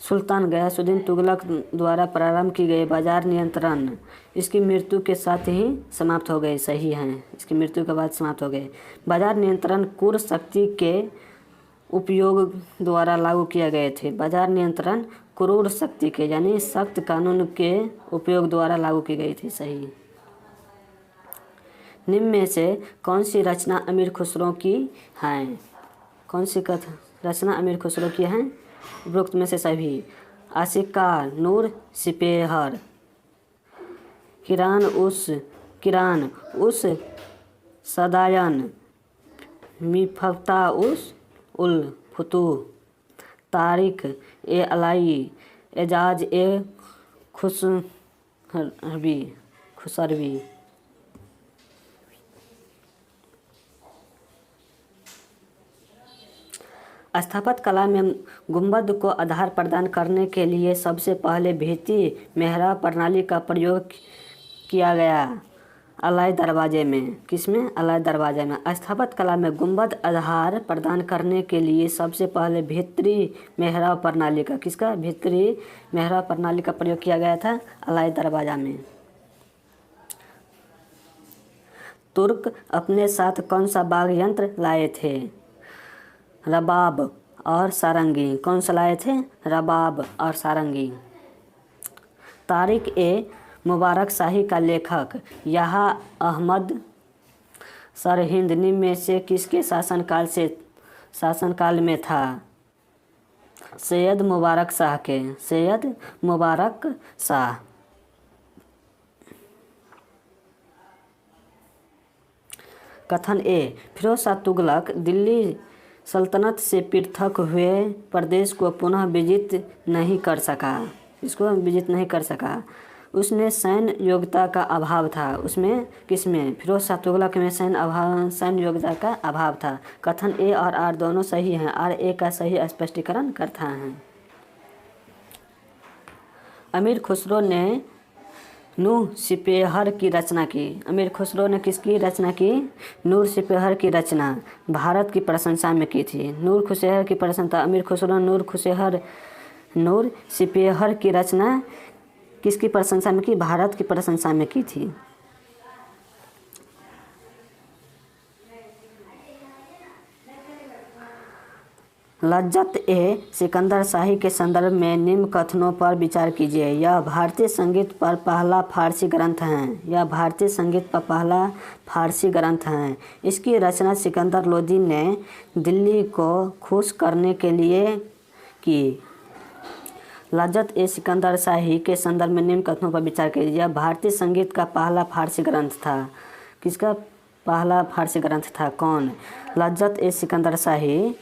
सुल्तान गयासुद्दीन तुगलक द्वारा प्रारंभ की गई बाजार नियंत्रण इसकी मृत्यु के साथ ही समाप्त हो गए। सही हैं, इसकी मृत्यु के बाद समाप्त हो गए। बाजार नियंत्रण कुर शक्ति के उपयोग द्वारा लागू किए गए थे। बाजार नियंत्रण क्रूर शक्ति के यानी सख्त कानून के उपयोग द्वारा लागू की गई थी। सही। निम्न में से कौन सी रचना अमीर खुसरो की है? कौन सी रचना अमीर खुसरो की है? उपरोक्त में से सभी। आशिका नूर सिपेहर, किरान उस सदायन, मिफ्ता उल फुतूह, तारिक ए अलाई, एजाज ए खुसरवी। स्थापत्य कला में गुंबद को आधार प्रदान करने के लिए सबसे पहले भित्ति मेहराब प्रणाली का प्रयोग किया गया। अलाई दरवाजे में। किसमें? अलाई दरवाजे में। स्थापत्य कला में गुंबद आधार प्रदान करने के लिए सबसे पहले भित्ति मेहराब प्रणाली का भित्ति मेहराब प्रणाली का प्रयोग किया गया था अलाई दरवाजा में। तुर्क अपने साथ कौन सा वाद्य यंत्र लाए थे? रबाब और सारंगी। कौन सा लाए थे? रबाब और सारंगी। तारिक ए मुबारक शाही का लेखक यहा अहमद सरहिंद निम्न में से किसके शासनकाल में था? सैयद मुबारक शाह के। सैयद मुबारक शाह। कथन ए फिरोज शाह तुगलक दिल्ली सल्तनत से पृथक हुए प्रदेश को पुनः विजित नहीं कर सका। इसको विजित नहीं कर सका। उसने सैन्य योग्यता का अभाव था। उसमें किसमें? फिरोज शाह तुगलक में सैन्य योग्यता का अभाव था। कथन ए और आर दोनों सही हैं। आर ए का सही स्पष्टीकरण करता है। अमीर खुसरो ने नूर सिपेहर की रचना की। अमीर खुसरो ने किसकी रचना की? नूर सिपेहर की रचना भारत की प्रशंसा में की थी। नूर खुसेहर की प्रशंसा। अमीर खुसरो ने नूर सिपेहर की रचना किसकी प्रशंसा में की? भारत की प्रशंसा में की थी। लज्जत ए सिकंदर शाही के संदर्भ में निम्न कथनों पर विचार कीजिए। यह भारतीय संगीत पर पहला फारसी ग्रंथ है। इसकी रचना सिकंदर लोदी ने दिल्ली को खुश करने के लिए की। लज्जत ए सिकंदर शाही के संदर्भ में निम्न कथनों पर विचार कीजिए। यह भारतीय संगीत का पहला फारसी ग्रंथ था। किसका पहला फारसी ग्रंथ था? कौन? लज्जत ए सिकंदर शाही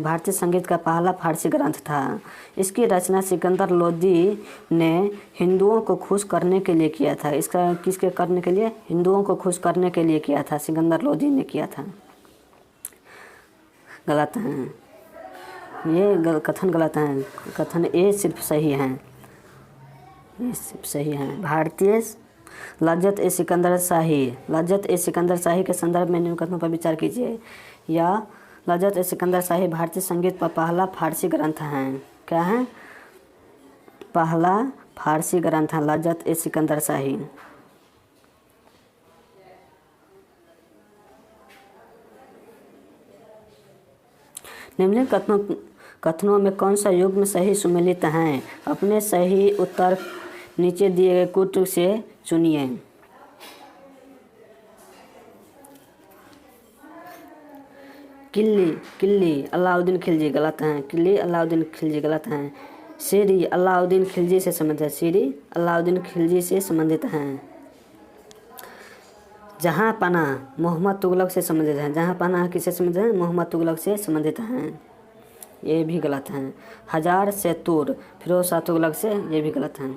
भारतीय संगीत का पहला फारसी ग्रंथ था। इसकी रचना सिकंदर लोदी ने हिंदुओं को खुश करने के लिए किया था। इसका किसके करने के लिए? हिंदुओं को खुश करने के लिए किया था। सिकंदर लोदी ने किया था। गलत है, ये कथन गलत है। कथन ए सिर्फ सही है। ये सिर्फ सही है। भारतीय लज्जत ए सिकंदर शाही के संदर्भ में निम्न कथनों पर विचार कीजिए। या लज्जत ए सिकंदर शाही भारतीय संगीत पर पहला फारसी ग्रंथ है। क्या है? पहला फारसी ग्रंथ है लज्जत ए सिकंदर शाही। निम्नलिखित कथनों में कौन सा युग्म सही सुमेलित हैं? अपने सही उत्तर नीचे दिए गए कूट से चुनिए। किल्ली अलाउद्दीन खिलजी गलत हैं। किल्ली अलाउद्दीन खिलजी गलत हैं। शेरी अलाउद्दीन खिलजी से संबंधित है। शेरी अलाउद्दीन खिलजी से संबंधित हैं। जहाँ पनाह मोहम्मद तुगलक से संबंधित हैं। जहाँ पनाह किससे संबंधित हैं? मोहम्मद तुगलक से संबंधित हैं। ये भी गलत हैं। हजार से तूर फिरोज शाह तुगलक से, ये भी गलत हैं।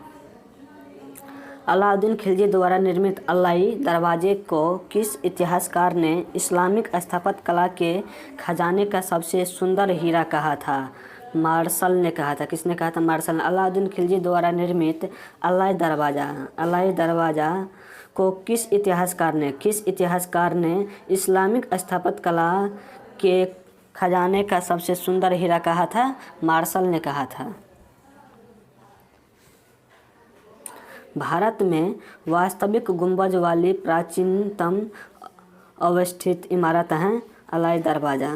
अलाउद्दीन खिलजी द्वारा निर्मित अलाई दरवाजे को किस इतिहासकार ने इस्लामिक स्थापत्य कला के खजाने का सबसे सुंदर हीरा कहा था? मार्शल ने कहा था। किसने कहा था? मार्शल ने। अलाउद्दीन खिलजी द्वारा निर्मित अलाई दरवाजा को किस इतिहासकार ने इस्लामिक स्थापत्य कला के खजाने का सबसे सुंदर हीरा कहा था? मार्शल ने कहा था। भारत में वास्तविक गुंबज वाली प्राचीनतम अवस्थित इमारत है अलाई दरवाज़ा।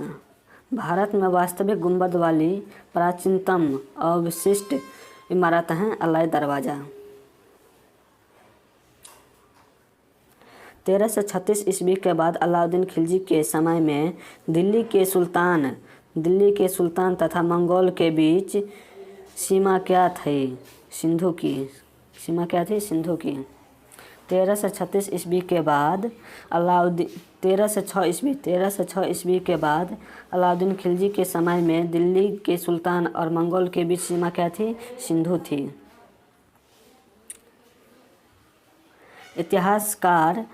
भारत में वास्तविक गुंबद वाली प्राचीनतम अवशिष्ट इमारत है अलाई दरवाज़ा। 1336 ईस्वी के बाद अलाउद्दीन खिलजी के समय में दिल्ली के सुल्तान तथा मंगोल के बीच सीमा क्या थी? सिंधु की सीमा क्या थी? सिंधु की। 1336 ईस्वी के बाद 1306 ईस्वी के बाद अलाउद्दीन खिलजी के समय में दिल्ली के सुल्तान और मंगोल के बीच सीमा क्या थी? सिंधु थी। इतिहासकार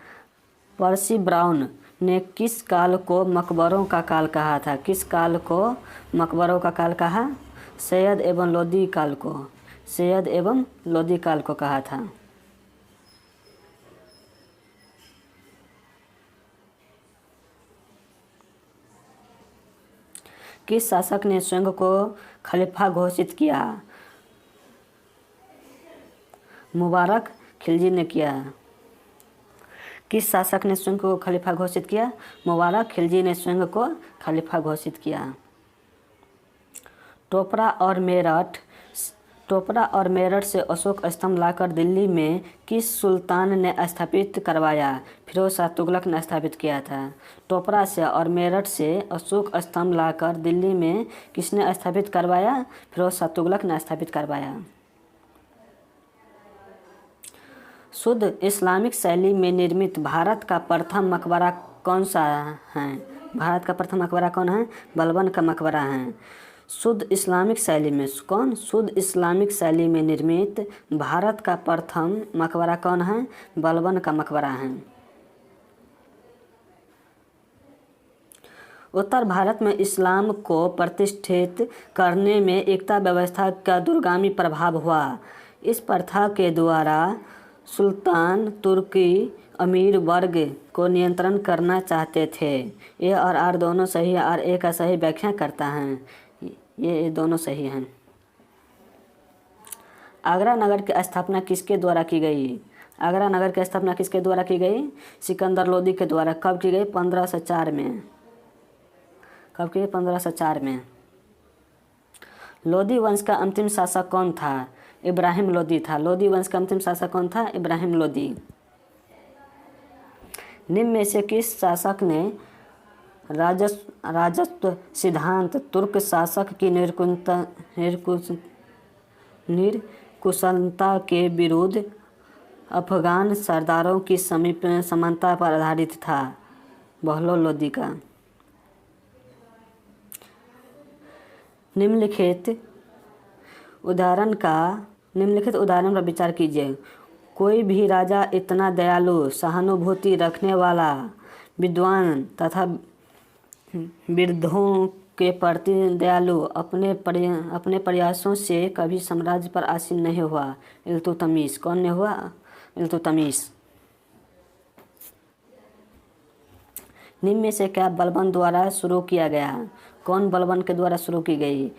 पर्सी ब्राउन ने किस काल को मकबरों का काल कहा था? किस काल को मकबरों का काल कहा? सैयद एवं लोदी काल को। सैयद एवं लोदी काल को कहा था। किस शासक ने स्वयं को खलीफा घोषित किया? मुबारक खिलजी ने किया। किस शासक ने स्वयं को खलीफा घोषित किया? मुबारक खिलजी ने स्वयं को खलीफा घोषित किया। टोपरा और मेरठ से अशोक स्तंभ लाकर दिल्ली में किस सुल्तान ने स्थापित करवाया? फिरोज शाह तुगलक ने स्थापित किया था। टोपरा से और मेरठ से अशोक स्तंभ लाकर दिल्ली में किसने स्थापित करवाया? फिरोज शाह तुगलक ने स्थापित करवाया। शुद्ध इस्लामिक शैली में निर्मित भारत का प्रथम मकबरा कौन सा है? भारत का प्रथम मकबरा कौन है? बलबन का मकबरा है। शुद्ध इस्लामिक शैली में कौन? शुद्ध इस्लामिक शैली में निर्मित भारत का प्रथम मकबरा कौन है? बलबन का मकबरा है। उत्तर भारत में इस्लाम को प्रतिष्ठित करने में एकता व्यवस्था का दूरगामी प्रभाव हुआ। इस प्रथा के द्वारा सुल्तान तुर्की अमीर वर्ग को नियंत्रण करना चाहते थे। ए और आर दोनों सही है और ए का सही व्याख्या करता है। ये दोनों सही हैं। आगरा नगर की स्थापना किसके द्वारा की गई? आगरा नगर की स्थापना किसके द्वारा की गई? सिकंदर लोदी के द्वारा। कब की गई? 1504 में। कब की? 1504 में। लोदी वंश का अंतिम शासक कौन था? इब्राहिम लोदी था। लोदी वंश का अंतिम शासक कौन था? इब्राहिम लोदी। निम्न में से किस शासक ने राजस्व सिद्धांत तुर्क शासक की निरकुशलता के विरुद्ध अफगान सरदारों की समानता पर आधारित था? बहलोल लोदी का। निम्नलिखित उदाहरण पर विचार कीजिए। कोई भी राजा इतना दयालु, सहानुभूति रखने वाला, विद्वान तथा वृद्धों के प्रति दयालु अपने प्रयासों से कभी साम्राज्य पर आसीन नहीं हुआ। इल्तुतमिश। कौन ने हुआ? इल्तुतमिश। निम्न में से क्या बलबन द्वारा शुरू किया गया? कौन बलबन के द्वारा शुरू की गई?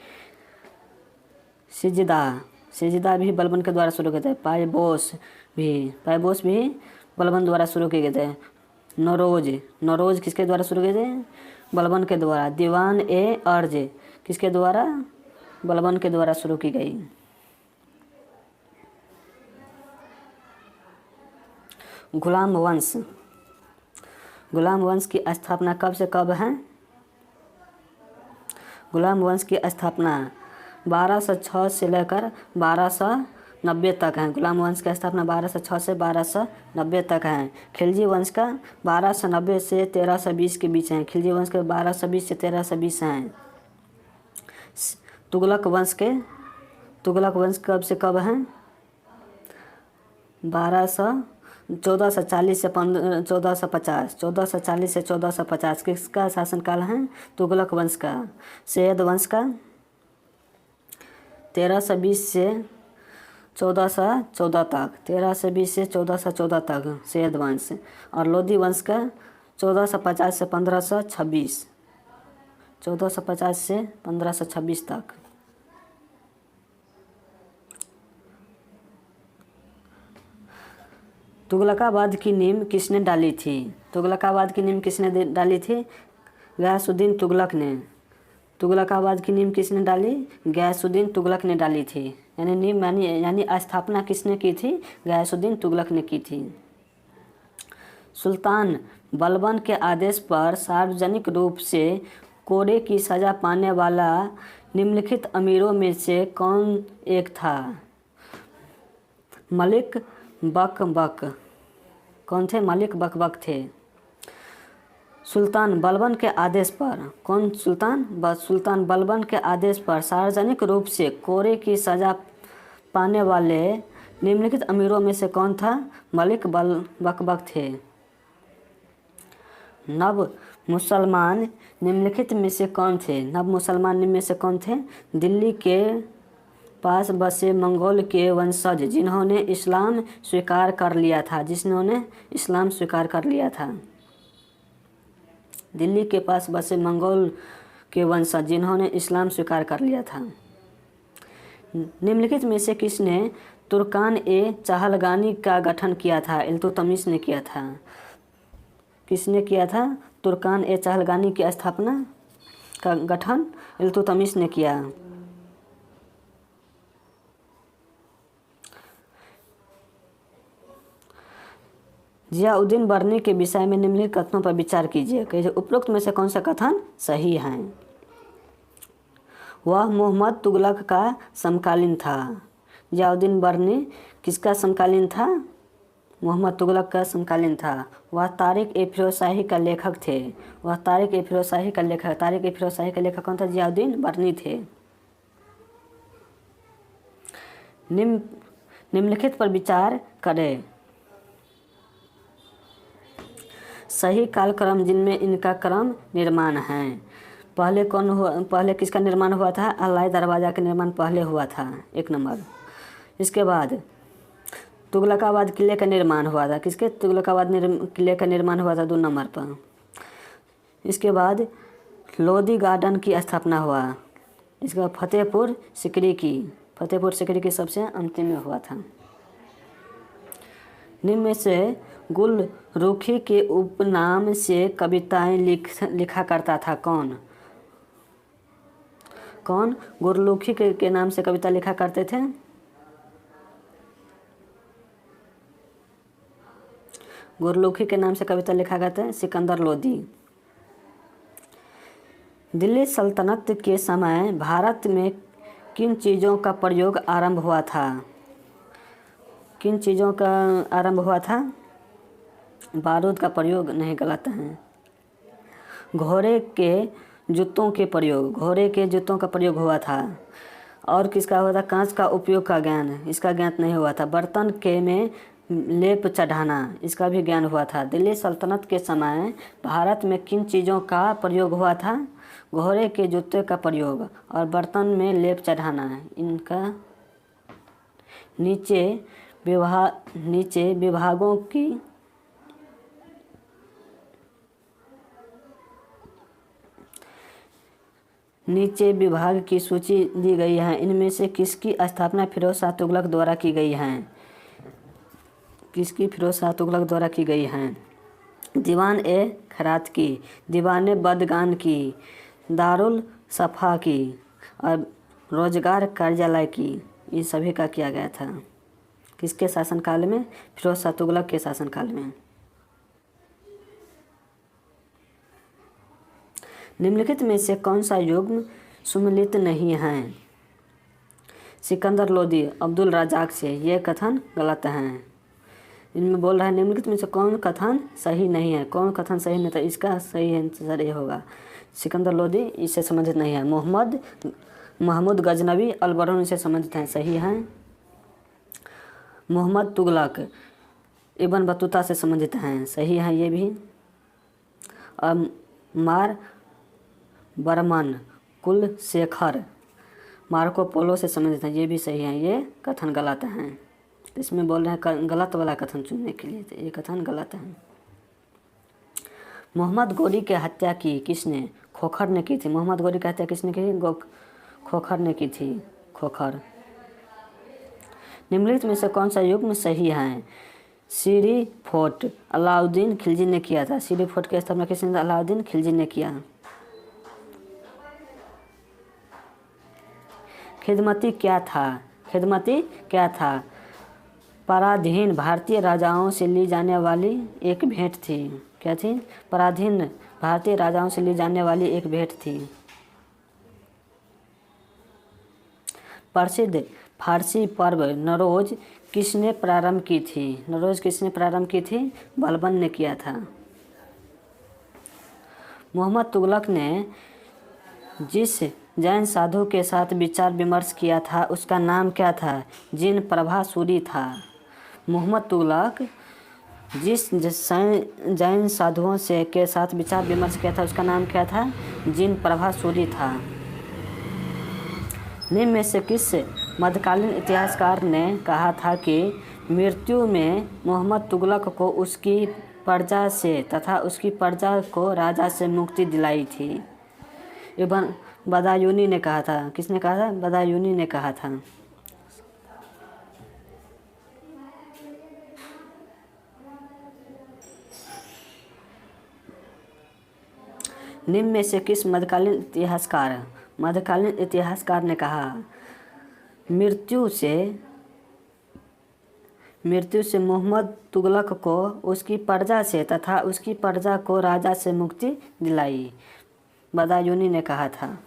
सिजदा भी बलबन के द्वारा शुरू किए थे। पायबोस भी बलबन द्वारा शुरू किए गए थे। नौरोज किसके द्वारा शुरू किए थे? बलबन के द्वारा। दीवान ए अर्ज किसके द्वारा? बलबन के द्वारा शुरू की गई। गुलाम वंश की स्थापना कब से कब है? गुलाम वंश की स्थापना 1206 से लेकर 1290 तक है। गुलाम वंश की स्थापना 1206 से 1290 तक है। खिलजी वंश का 1290 से 1320 के बीच है। खिलजी वंश के 1220 से 1320 हैं। तुगलक वंश कब से कब है? 1440 से 1450। 1440 से 1450 किसका शासनकाल है? तुगलक वंश का। सैयद वंश का 1320 से 1414 तक। 1320 से 1414 तक सैयद वंश। और लोदी वंश का 1450 से 1526। 1450 से 1526 तक। तुगलकाबाद की नींव किसने डाली थी? तुगलकाबाद की नींव किसने डाली थी? गयासुद्दीन तुगलक ने। तुगलकाबाद की नींव किसने डाली? गयासुद्दीन तुगलक ने डाली थी। यानी नींव यानी स्थापना किसने की थी? गयासुद्दीन तुगलक ने की थी। सुल्तान बलबन के आदेश पर सार्वजनिक रूप से कोड़े की सज़ा पाने वाला निम्नलिखित अमीरों में से कौन एक था? मलिक बकबक। कौन थे? मलिक बकबक थे। सुल्तान बलबन के आदेश पर, कौन? सुल्तान बलबन के आदेश पर सार्वजनिक रूप से कोड़े की सज़ा पाने वाले निम्नलिखित अमीरों में से कौन था? मलिक बकबक थे। नव मुसलमान निम्नलिखित में से कौन थे? नव मुसलमान निम्न में से कौन थे? दिल्ली के पास बसे मंगोल के वंशज जिन्होंने इस्लाम स्वीकार कर लिया था। दिल्ली के पास बसे मंगोल के वंशज जिन्होंने इस्लाम स्वीकार कर लिया था। निम्नलिखित में से किसने तुर्कान ए चहलगानी का गठन किया था? इल्तुतमिश ने किया था। किसने किया था? तुर्कान ए चहलगानी की स्थापना का गठन इल्तुतमिश ने किया। जियाउद्दीन बर्नी के विषय में निम्नलिखित कथनों पर विचार कीजिए कि उपरोक्त में से कौन सा कथन सही है? वह मोहम्मद तुगलक का समकालीन था। जियाउद्दीन बर्नी किसका समकालीन था? मोहम्मद तुगलक का समकालीन था। वह तारिक ए फिरोजशाही का लेखक थे। तारिक ए फिरोजशाही का लेखक कौन था? जियाउद्दीन बर्नी थे। निम्नलिखित पर विचार करें। सही कालक्रम जिनमें इनका क्रम निर्माण है। पहले किसका निर्माण हुआ था? अलाई दरवाज़ा का निर्माण पहले हुआ था, 1 नंबर। इसके बाद तुगलकाबाद किले का निर्माण हुआ था। किसके? तुगलकाबाद किले का निर्माण हुआ था 2 नंबर पर। इसके बाद लोधी गार्डन की स्थापना हुआ। इसके बाद फतेहपुर सिकरी की सबसे अंतिम में हुआ था। निम्न में से गुलरुखी के उपनाम से कविताएं लिखा करता था कौन? गुररुखी के नाम से कविता लिखा करते थे? गुररुखी के नाम से कविता लिखा करते हैं सिकंदर लोदी। दिल्ली सल्तनत के समय भारत में किन चीज़ों का प्रयोग आरंभ हुआ था? बारूद का प्रयोग नहीं, गलत है। घोड़े के जूतों का प्रयोग हुआ था। और किसका हुआ था? कांच का उपयोग का ज्ञान, इसका ज्ञात नहीं हुआ था। बर्तन के में लेप चढ़ाना, इसका भी ज्ञान हुआ था। दिल्ली सल्तनत के समय भारत में किन चीज़ों का प्रयोग हुआ था? घोड़े के जूते का प्रयोग और बर्तन में लेप चढ़ाना। इनका नीचे विभागों की विभाग की सूची दी गई है। इनमें से किसकी स्थापना फिरोज शाह तुगलक द्वारा की गई है? दीवान ए खैरात की, दीवान बदगान की, दारुल सफ़ा की और रोजगार कार्यालय की। इन सभी का किया गया था। किसके शासनकाल में? फिरोज शाह तुगलक के शासनकाल में। निम्नलिखित में से कौन सा युग्म सुमेलित नहीं है? सिकंदर लोदी अब्दुल रज़ाक से, ये कथन गलत हैं। इनमें बोल रहा है निम्नलिखित में से कौन कथन सही नहीं है? कौन कथन सही नहीं था? इसका सही आंसर ये होगा सिकंदर लोदी इससे संबंधित नहीं है। महमूद गजनवी अलबरून से संबंधित हैं, सही हैं। मोहम्मद तुगलक इब्न बतूता से संबंधित हैं, सही हैं ये भी। और मार बर्मन कुलशेखर मार्को पोलो से संबंधित हैं, ये भी सही हैं। ये कथन गलत हैं। इसमें बोल रहे हैं गलत वाला कथन चुनने के लिए, तो ये कथन गलत है। मोहम्मद गोरी की हत्या की किसने? खोखर ने की थी। मोहम्मद गोरी की हत्या किसने की? खोखर ने की थी। खोखर। निम्नलिखित में से कौन सा युग्म सही है? सीरी फोर्ट अलाउद्दीन खिलजी ने किया था। सीरी फोर्ट की स्थापना किसने? अलाउद्दीन खिलजी ने किया। खिदमती क्या था? खिदमती क्या था? पराधीन भारतीय राजाओं से ली जाने वाली एक भेंट थी। क्या थी? पराधीन भारतीय राजाओं से ली जाने वाली एक भेंट थी। प्रसिद्ध फारसी पर्व नौरोज किसने प्रारंभ की थी? नौरोज किसने प्रारंभ की थी? बलबन ने किया था। मोहम्मद तुगलक ने जिस जैन साधु के साथ विचार विमर्श किया था उसका नाम क्या था? जिन प्रभासूरी था। मोहम्मद तुगलक जिस जैन साधुओं से के साथ विचार विमर्श किया था उसका नाम क्या था? जिन प्रभासूरी था। निम्न में से किस मध्यकालीन इतिहासकार ने कहा था कि मृत्यु में मोहम्मद तुगलक को उसकी प्रजा से तथा उसकी प्रजा को राजा से मुक्ति दिलाई थी? इब्न बदायूनी ने कहा था। किसने कहा था? बदायूनी ने कहा था। निम्न में से किस मध्यकालीन इतिहासकार ने कहा मृत्यु से मोहम्मद तुगलक को उसकी प्रजा से तथा उसकी प्रजा को राजा से मुक्ति दिलाई? बदायूनी ने कहा था।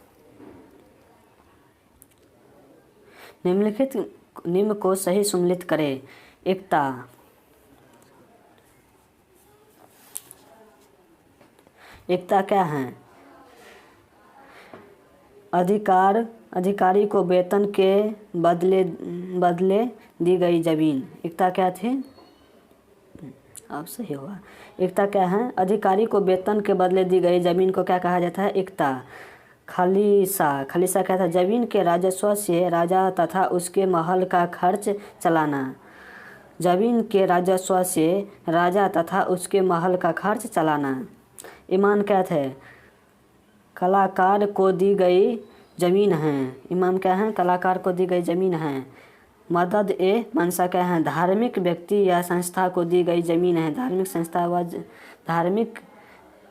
निम्न को सही सम्मिलित करें। एकता क्या है? अधिकारी को वेतन के बदले दी गई जमीन। एकता क्या थी? अब सही होगा। एकता क्या है? अधिकारी को वेतन के बदले दी गई जमीन को क्या कहा जाता है? एकता। खलीसा क्या था? जमीन के राजस्व से राजा तथा उसके महल का खर्च चलाना। जमीन के राजस्व से राजा तथा उसके महल का खर्च चलाना। ईमान क्या थे? कलाकार को दी गई जमीन है। इमाम क्या है? कलाकार को दी गई जमीन है। मदद ए मनसा क्या है? धार्मिक व्यक्ति या संस्था को दी गई जमीन है। धार्मिक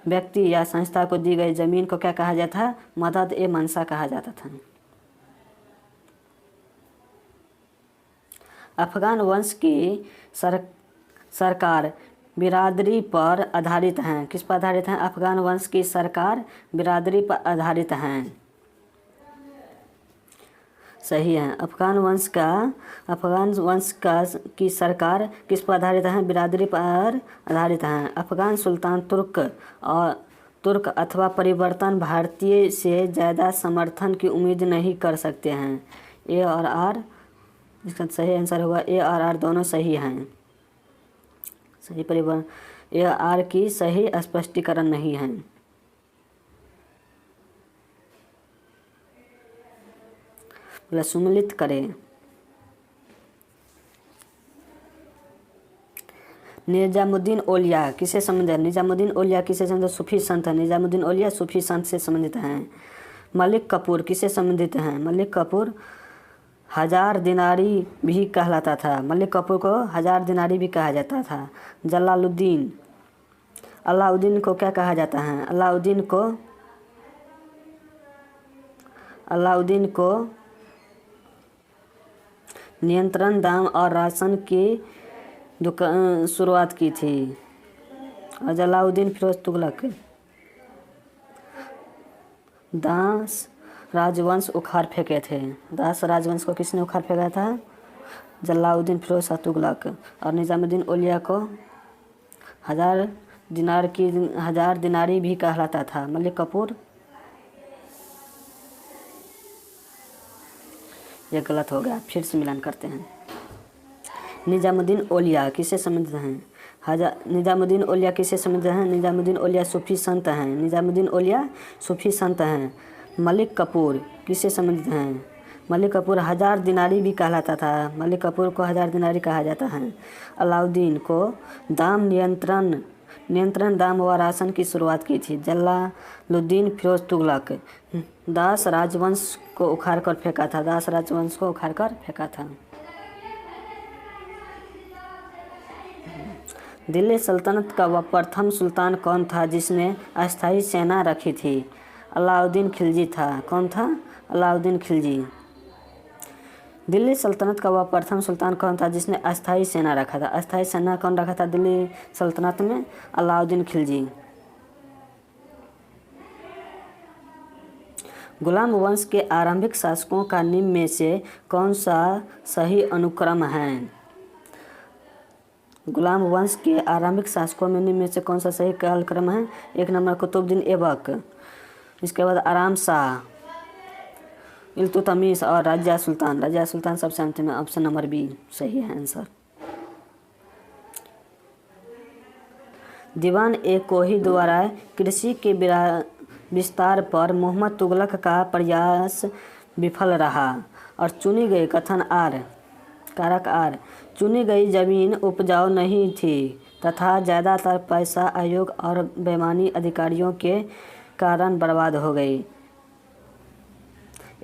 व्यक्ति या संस्था को दी गई जमीन को क्या कहा जाता है? मदद ए मनसा कहा जाता था। अफगान वंश की सरकार बिरादरी पर आधारित हैं। किस पर आधारित हैं? अफगान वंश की सरकार बिरादरी पर आधारित हैं। सही है। अफगान वंश की सरकार किस पर आधारित है? बिरादरी पर आधारित हैं। अफगान सुल्तान तुर्क अथवा परिवर्तन भारतीय से ज़्यादा समर्थन की उम्मीद नहीं कर सकते हैं। ए और आर, इसका सही आंसर होगा ए और आर दोनों सही हैं। सही परिवर्तन ए और आर की सही स्पष्टीकरण नहीं है। सम्मिलित करें। निजामुद्दीन औलिया किससे संबंधित है? निजामुद्दीन औलिया किससे संबंधित? सूफी संत है। निजामुद्दीन औलिया सूफी संत से संबंधित हैं। मलिक कपूर किससे संबंधित हैं? मलिक कपूर हजार दिनारी भी कहलाता था। मलिक कपूर को हजार दिनारी भी कहा जाता था। अलाउद्दीन को क्या कहा जाता है? अलाउद्दीन को नियंत्रण दाम और राशन की दुकान शुरुआत की थी। और जलालुद्दीन फिरोज तुगलक दास राजवंश उखाड़ फेंके थे। दास राजवंश को किसने उखाड़ फेंका था? जलालुद्दीन फिरोज तुगलक। और निजामुद्दीन औलिया को हजार दिनारी भी कहलाता था। मलिक कपूर ये गलत हो गया। फिर से मिलान करते हैं। निजामुद्दीन औलिया किससे संबंधित हैं? निजामुद्दीन औलिया किससे संबंधित हैं? निजामुद्दीन औलिया सूफी संत हैं। निजामुद्दीन औलिया सूफी संत हैं। मलिक कपूर किससे संबंधित हैं? मलिक कपूर हजार दिनारी भी कहलाता था। मलिक कपूर को हजार दिनारी कहा जाता है। अलाउद्दीन को दाम नियंत्रण दाम व राशन की शुरुआत की थी। जलालुद्दीन फिरोज तुगलक दास राजवंश को उखाड़ कर फेंका था। दास राजवंश को उखाड़ कर फेंका था। दिल्ली सल्तनत का वह प्रथम सुल्तान कौन था जिसने अस्थायी सेना रखी थी? अलाउद्दीन खिलजी था। कौन था? अलाउद्दीन खिलजी। दिल्ली सल्तनत का वह प्रथम सुल्तान कौन था जिसने अस्थाई सेना रखा था? अस्थाई सेना कौन रखा था दिल्ली सल्तनत में? अलाउद्दीन खिलजी। गुलाम वंश के आरंभिक शासकों का निम्न में से कौन सा सही अनुक्रम है? गुलाम वंश के आरंभिक शासकों में निम्न में से कौन सा सही कालक्रम है? एक नंबर कुतुबुद्दीन ऐबक, इसके बाद आराम शाह, इल्तुतमिश और रजिया सुल्तान। रजिया सुल्तान सबसे अंतिम है, ऑप्शन नंबर बी सही है आंसर। दीवान ए कोही द्वारा कृषि के विस्तार पर मोहम्मद तुगलक का प्रयास विफल रहा और चुनी गई कथन आर कारक आर चुनी गई जमीन उपजाऊ नहीं थी तथा ज़्यादातर पैसा आयोग और बेईमानी अधिकारियों के कारण बर्बाद हो गई।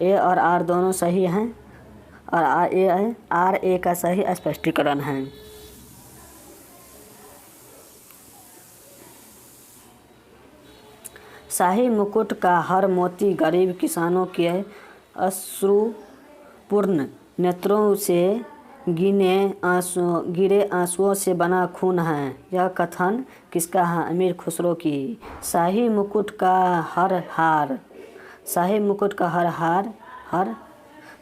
ए और आर दोनों सही हैं और आर ए का सही स्पष्टीकरण है। शाही मुकुट का हर मोती गरीब किसानों के अश्रुपूर्ण नेत्रों से गिरे आंसुओं से बना खून है। यह कथन किसका है? अमीर खुसरो की। शाही मुकुट का हर हार शाही मुकुट का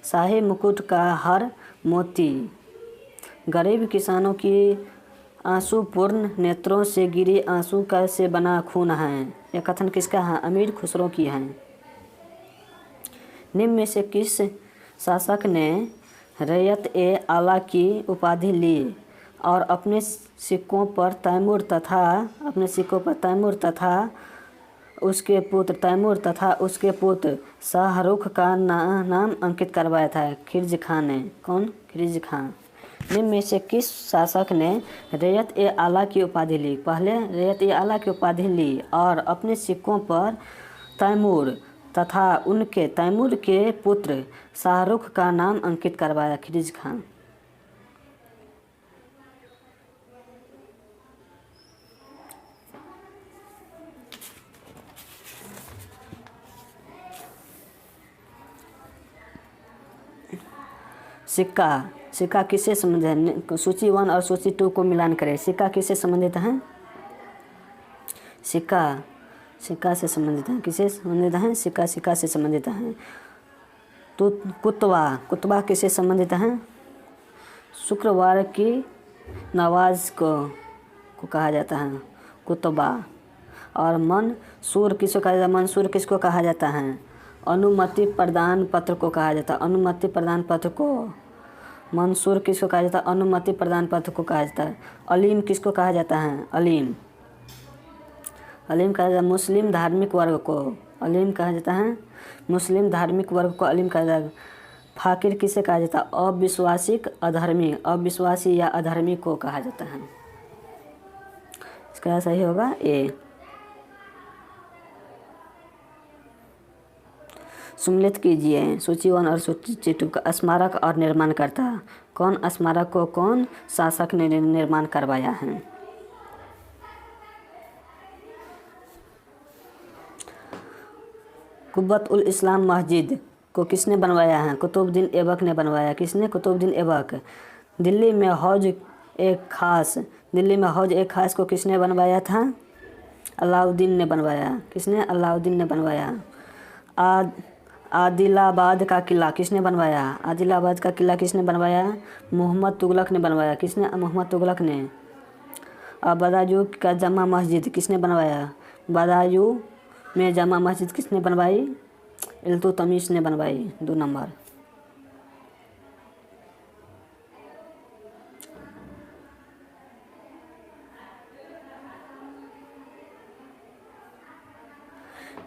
शाही मुकुट का हर मोती गरीब किसानों की आंसुपूर्ण नेत्रों से गिरे आंसू का से बना खून है। यह कथन किसका है? अमीर खुसरो की है। निम्न में से किस शासक ने रैयत ए आला की उपाधि ली और अपने सिक्कों पर तैमूर तथा उसके पुत्र शाहरुख का नाम अंकित करवाया था? खिलजी खान ने। कौन? खिलजी खान। निम्न में से किस शासक ने रैयत ए आला की उपाधि ली? पहले रैयत ए आला की उपाधि ली और अपने सिक्कों पर तैमूर के पुत्र शाहरुख का नाम अंकित करवाया? खिलजी खान। सिक्का किससे संबंधित है? सूची 1 और सूची 2 को मिलान करें। सिक्का किससे संबंधित है? सिक्का से संबंधित है। किससे संबंधित है? सिक्का से संबंधित है। तो कुतबा किससे संबंधित है? शुक्रवार की नमाज को कहा जाता है कुतबा। और मंसूर किसको कहा जाता है? मंसूर किसको कहा जाता है? अनुमति प्रदान पत्र को कहा जाता है। अनुमति प्रदान पत्र को मंसूर किसको कहा जाता है? अनुमति प्रदान पत्र को कहा जाता है। अलीम किसको कहा जाता है? अलीम कहा जाता है मुस्लिम धार्मिक वर्ग को। अलीम कहा जाता है मुस्लिम धार्मिक वर्ग को अलीम कहा जाता है। फाकिर किसे कहा जाता है? अविश्वासी या अधर्मी को कहा जाता है। इसका सही होगा ए। सम्मिलित कीजिए सूची 1 और सूची 2 का स्मारक और निर्माणकर्ता। कौन स्मारक को कौन शासक ने निर्माण करवाया है? कुब्बत उल इस्लाम मस्जिद को किसने बनवाया है? कुतुबुद्दीन ऐबक ने बनवाया। किसने? कुतुबुद्दीन ऐबक। दिल्ली में हौज एक खास को किसने बनवाया था? अलाउद्दीन ने बनवाया। किसने? अलाउद्दीन ने बनवाया। आदिलाबाद का किला किसने बनवाया? आदिलाबाद का किला किसने बनवाया? मोहम्मद तुगलक ने बनवाया। किसने? मोहम्मद तुगलक ने। बदायूं का जमा मस्जिद किसने बनवाया? बदायूं में जमा मस्जिद किसने बनवाई? इल्तुतमिश ने बनवाई। 2 नंबर।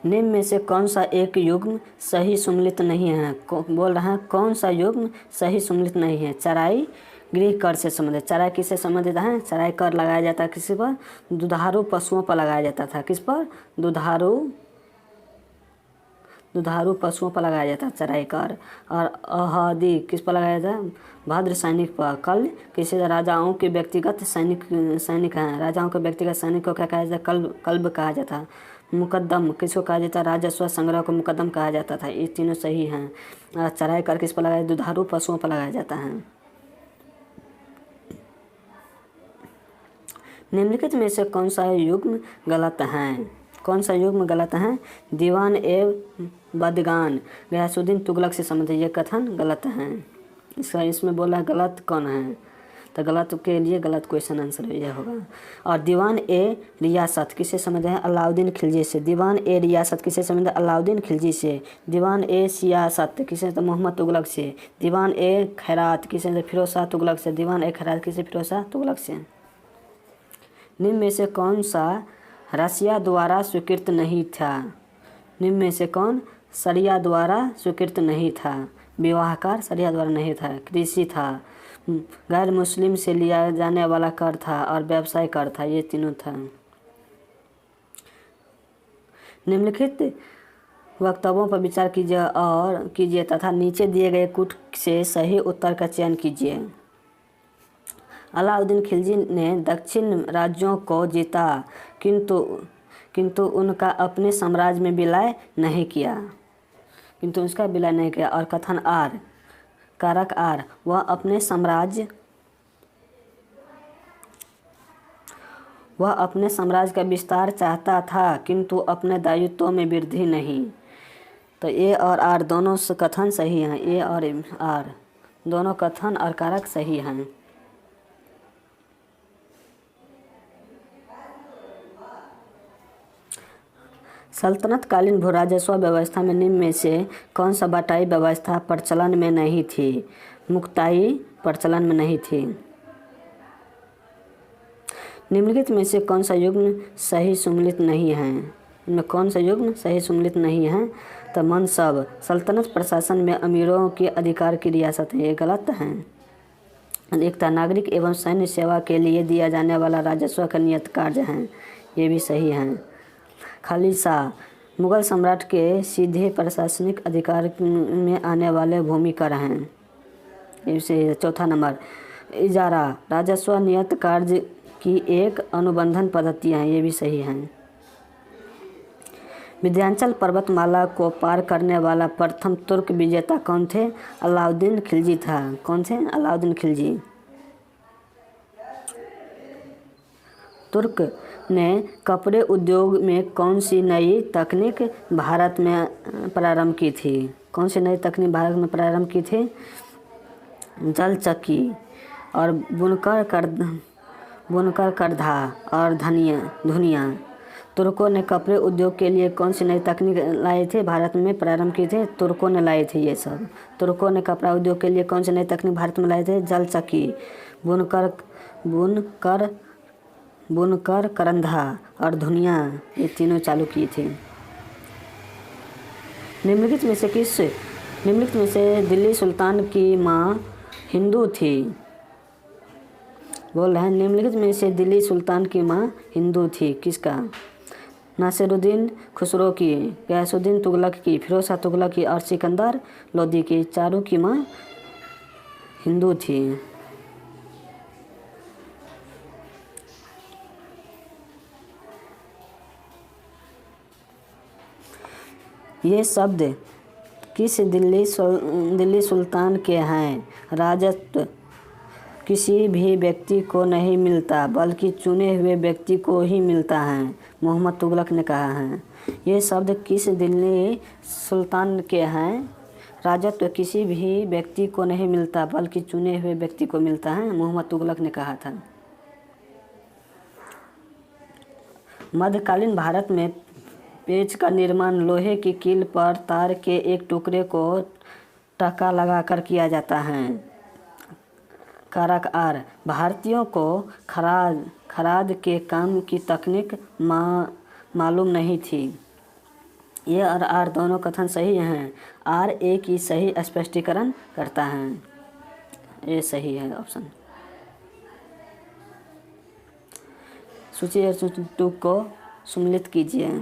निम्न में से कौन सा एक युग्म सही सम्मिलित नहीं है? बोल रहे हैं कौन सा युग्म सही सम्मिलित नहीं है? चराई गृह कर से संबंधित। चराई किससे संबंधित है? चराई कर लगाया जाता है किसी पर? दुधारू पशुओं पर लगाया जाता था। किस पर? दुधारू पशुओं पर लगाया जाता है चराई कर। और अहदी किस पर लगाया जाता है? भद्र सैनिक पर। कल किसी राजाओं के व्यक्तिगत सैनिक हैं। राजाओं के व्यक्तिगत सैनिक को क्या कहा जाता है? कल्ब कहा जाता है। मुकद्दम किसको कहा जाता है? राजस्व संग्रह को मुकद्दम कहा जाता था। ये तीनों सही हैं। चराई कर किस पर लगाया? दुधारू पशुओं पर लगाया जाता है। निम्नलिखित में से कौन सा युग्म गलत है? कौन सा युग्म गलत है? दीवान एवं बदगान गयासुद्दीन तुगलक से संबंधित, ये कथन गलत है। इसमें बोला गलत कौन है? तो गलत के लिए गलत क्वेश्चन आंसर ये होगा। और दीवान ए रियासत किससे संबंध है? अलाउद्दीन खिलजी से। दीवान ए रियासत किससे संबंध है? अलाउद्दीन खिलजी से। दीवान ए सियासत किससे? तो मोहम्मद तुगलक से। दीवान ए खैरात किससे? फिरोज शाह तुगलक से। दीवान ए खैरात किससे? फिरोज शाह तुगलक से। निम्न में से कौन सा रसिया द्वारा स्वीकृत नहीं था? निम्न में से कौन शरिया द्वारा स्वीकृत नहीं था? विवाहकार शरिया द्वारा नहीं था। कृषि था, गैर मुस्लिम से लिया जाने वाला कर था, और व्यवसाय कर था। ये तीनों था। निम्नलिखित वक्तव्यों पर विचार कीजिए तथा नीचे दिए गए कुछ से सही उत्तर का चयन कीजिए। अलाउद्दीन खिलजी ने दक्षिण राज्यों को जीता, किंतु उनका अपने साम्राज्य में विलय नहीं किया। और कथन आर, कारक आर, वह अपने साम्राज्य का विस्तार चाहता था, किंतु अपने दायित्वों में वृद्धि नहीं। तो ए और आर दोनों कथन सही हैं। ए और आर दोनों कथन और कारक सही हैं। सल्तनत कालीन भूराजस्व व्यवस्था में निम्न में से कौन सा बटाई व्यवस्था प्रचलन में नहीं थी? मुक्ताई प्रचलन में नहीं थी। निम्नलिखित में से कौन सा युग्म सही सम्मिलित नहीं है? इनमें कौन सा युग्म सही सम्मिलित नहीं है? तो मनसब सल्तनत प्रशासन में अमीरों के अधिकार की रियासत है। ये गलत है। एक था नागरिक एवं सैन्य सेवा के लिए दिया जाने वाला राजस्व का नियत कार्य है। ये भी सही है। खालिसा मुगल सम्राट के सीधे प्रशासनिक अधिकार में आने वाले भूमि कर हैं। इसे चौथा नंबर, इजारा राजस्व नियत कार्य की एक अनुबंधन पद्धति है। ये भी सही है। विंध्याचल पर्वतमाला को पार करने वाला प्रथम तुर्क विजेता कौन थे? अलाउद्दीन खिलजी था। कौन थे? अलाउद्दीन खिलजी। तुर्क ने कपड़े उद्योग में कौन सी नई तकनीक भारत में प्रारंभ की थी? कौन सी नई तकनीक भारत में प्रारंभ की थी? जल चक्की और बुनकर करधा और धुनिया। तुर्कों ने कपड़े उद्योग के लिए कौन सी नई तकनीक लाई थी? भारत में प्रारंभ की थी, तुर्कों ने लाई थी। ये सब तुर्कों ने कपड़ा उद्योग के लिए कौन सी नई तकनीक भारत में लाई थी? जल चक्की, बुनकर करंधा और धुनिया, ये तीनों चालू की थी। निम्नलिखित में से दिल्ली सुल्तान की माँ हिंदू थी? बोल रहे हैं निम्नलिखित में से दिल्ली सुल्तान की माँ हिंदू थी। किसका? नासिरुद्दीन खुसरो की, गयासुद्दीन तुगलक की, फिरोज शाह तुगलक की और सिकंदर लोदी की। चारों की माँ हिंदू थी। ये शब्द किस दिल्ली सुल्तान के हैं? राजत्व किसी भी व्यक्ति को नहीं मिलता, बल्कि चुने हुए व्यक्ति को ही मिलता है, मोहम्मद तुगलक ने कहा है। ये शब्द किस दिल्ली सुल्तान के हैं? राजत्व किसी भी व्यक्ति को नहीं मिलता, बल्कि चुने हुए व्यक्ति को मिलता है, मोहम्मद तुगलक ने कहा था। मध्यकालीन भारत में पेच का निर्माण लोहे की कील पर तार के एक टुकड़े को टका लगाकर किया जाता है। कारक आर, भारतीयों को खराद के काम की तकनीक मालूम नहीं थी। ये और आर दोनों कथन सही हैं। आर ए की सही स्पष्टीकरण करता है। ये सही है ऑप्शन। सूची 2 को सम्मिलित कीजिए।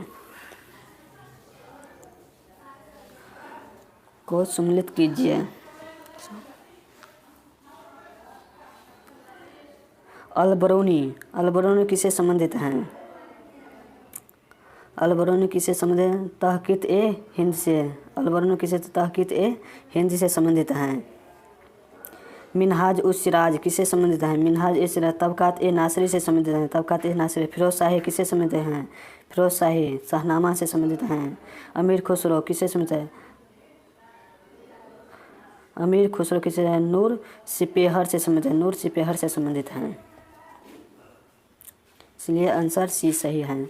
अलबरूनी किससे संबंधित हैं? अलबरूनी किसे संबंधित है? तहकीक ए हिंद से। अलबरूनी किसे तहकीक ए हिंद से संबंधित हैं। मिनहाज उस सिराज किसे संबंधित है? मिनहाज ए सिराज तबकात ए नासरी से संबंधित हैं। तबकात ए नासरी। फिरोज शाही किसे संबंधित हैं? फिरोज शाही शाहनामा से संबंधित हैं। अमीर खुसरो किसे संबंधित है? अमीर खुसरो किसे है? नूर सिपेहर से संबंधित है। नूर सिपेहर से संबंधित हैं, इसलिए आंसर सी सही है।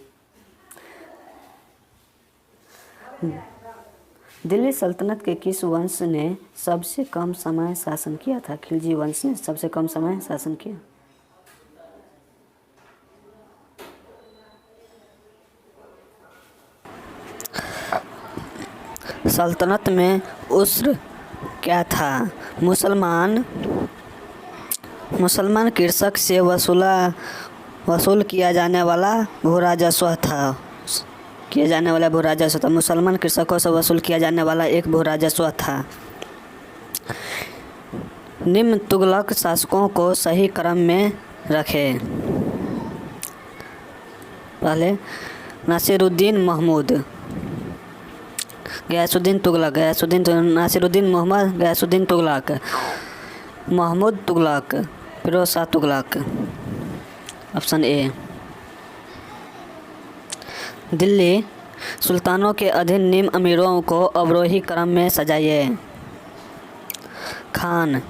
दिल्ली सल्तनत के किस वंश ने सबसे कम समय शासन किया था? खिलजी वंश ने सबसे कम समय शासन किया। सल्तनत में उस्र क्या था? मुसलमान कृषक से वसूल किया जाने वाला भू राजस्व था। मुसलमान कृषकों से वसूल किया जाने वाला एक भू राजस्व था। निम्न तुगलक शासकों को सही क्रम में रखें। पहले नासिरुद्दीन महमूद, गयासुद्दीन तुगलक, नासिरुद्दीन मोहम्मद, गयासुद्दीन तुगलक, महमूद तुगलक, फिरोज शाह तुगलक। Option A. दिल्ली सुल्तानों के अधीन निम्न अमीरों को अवरोही क्रम में सजाइए। खान।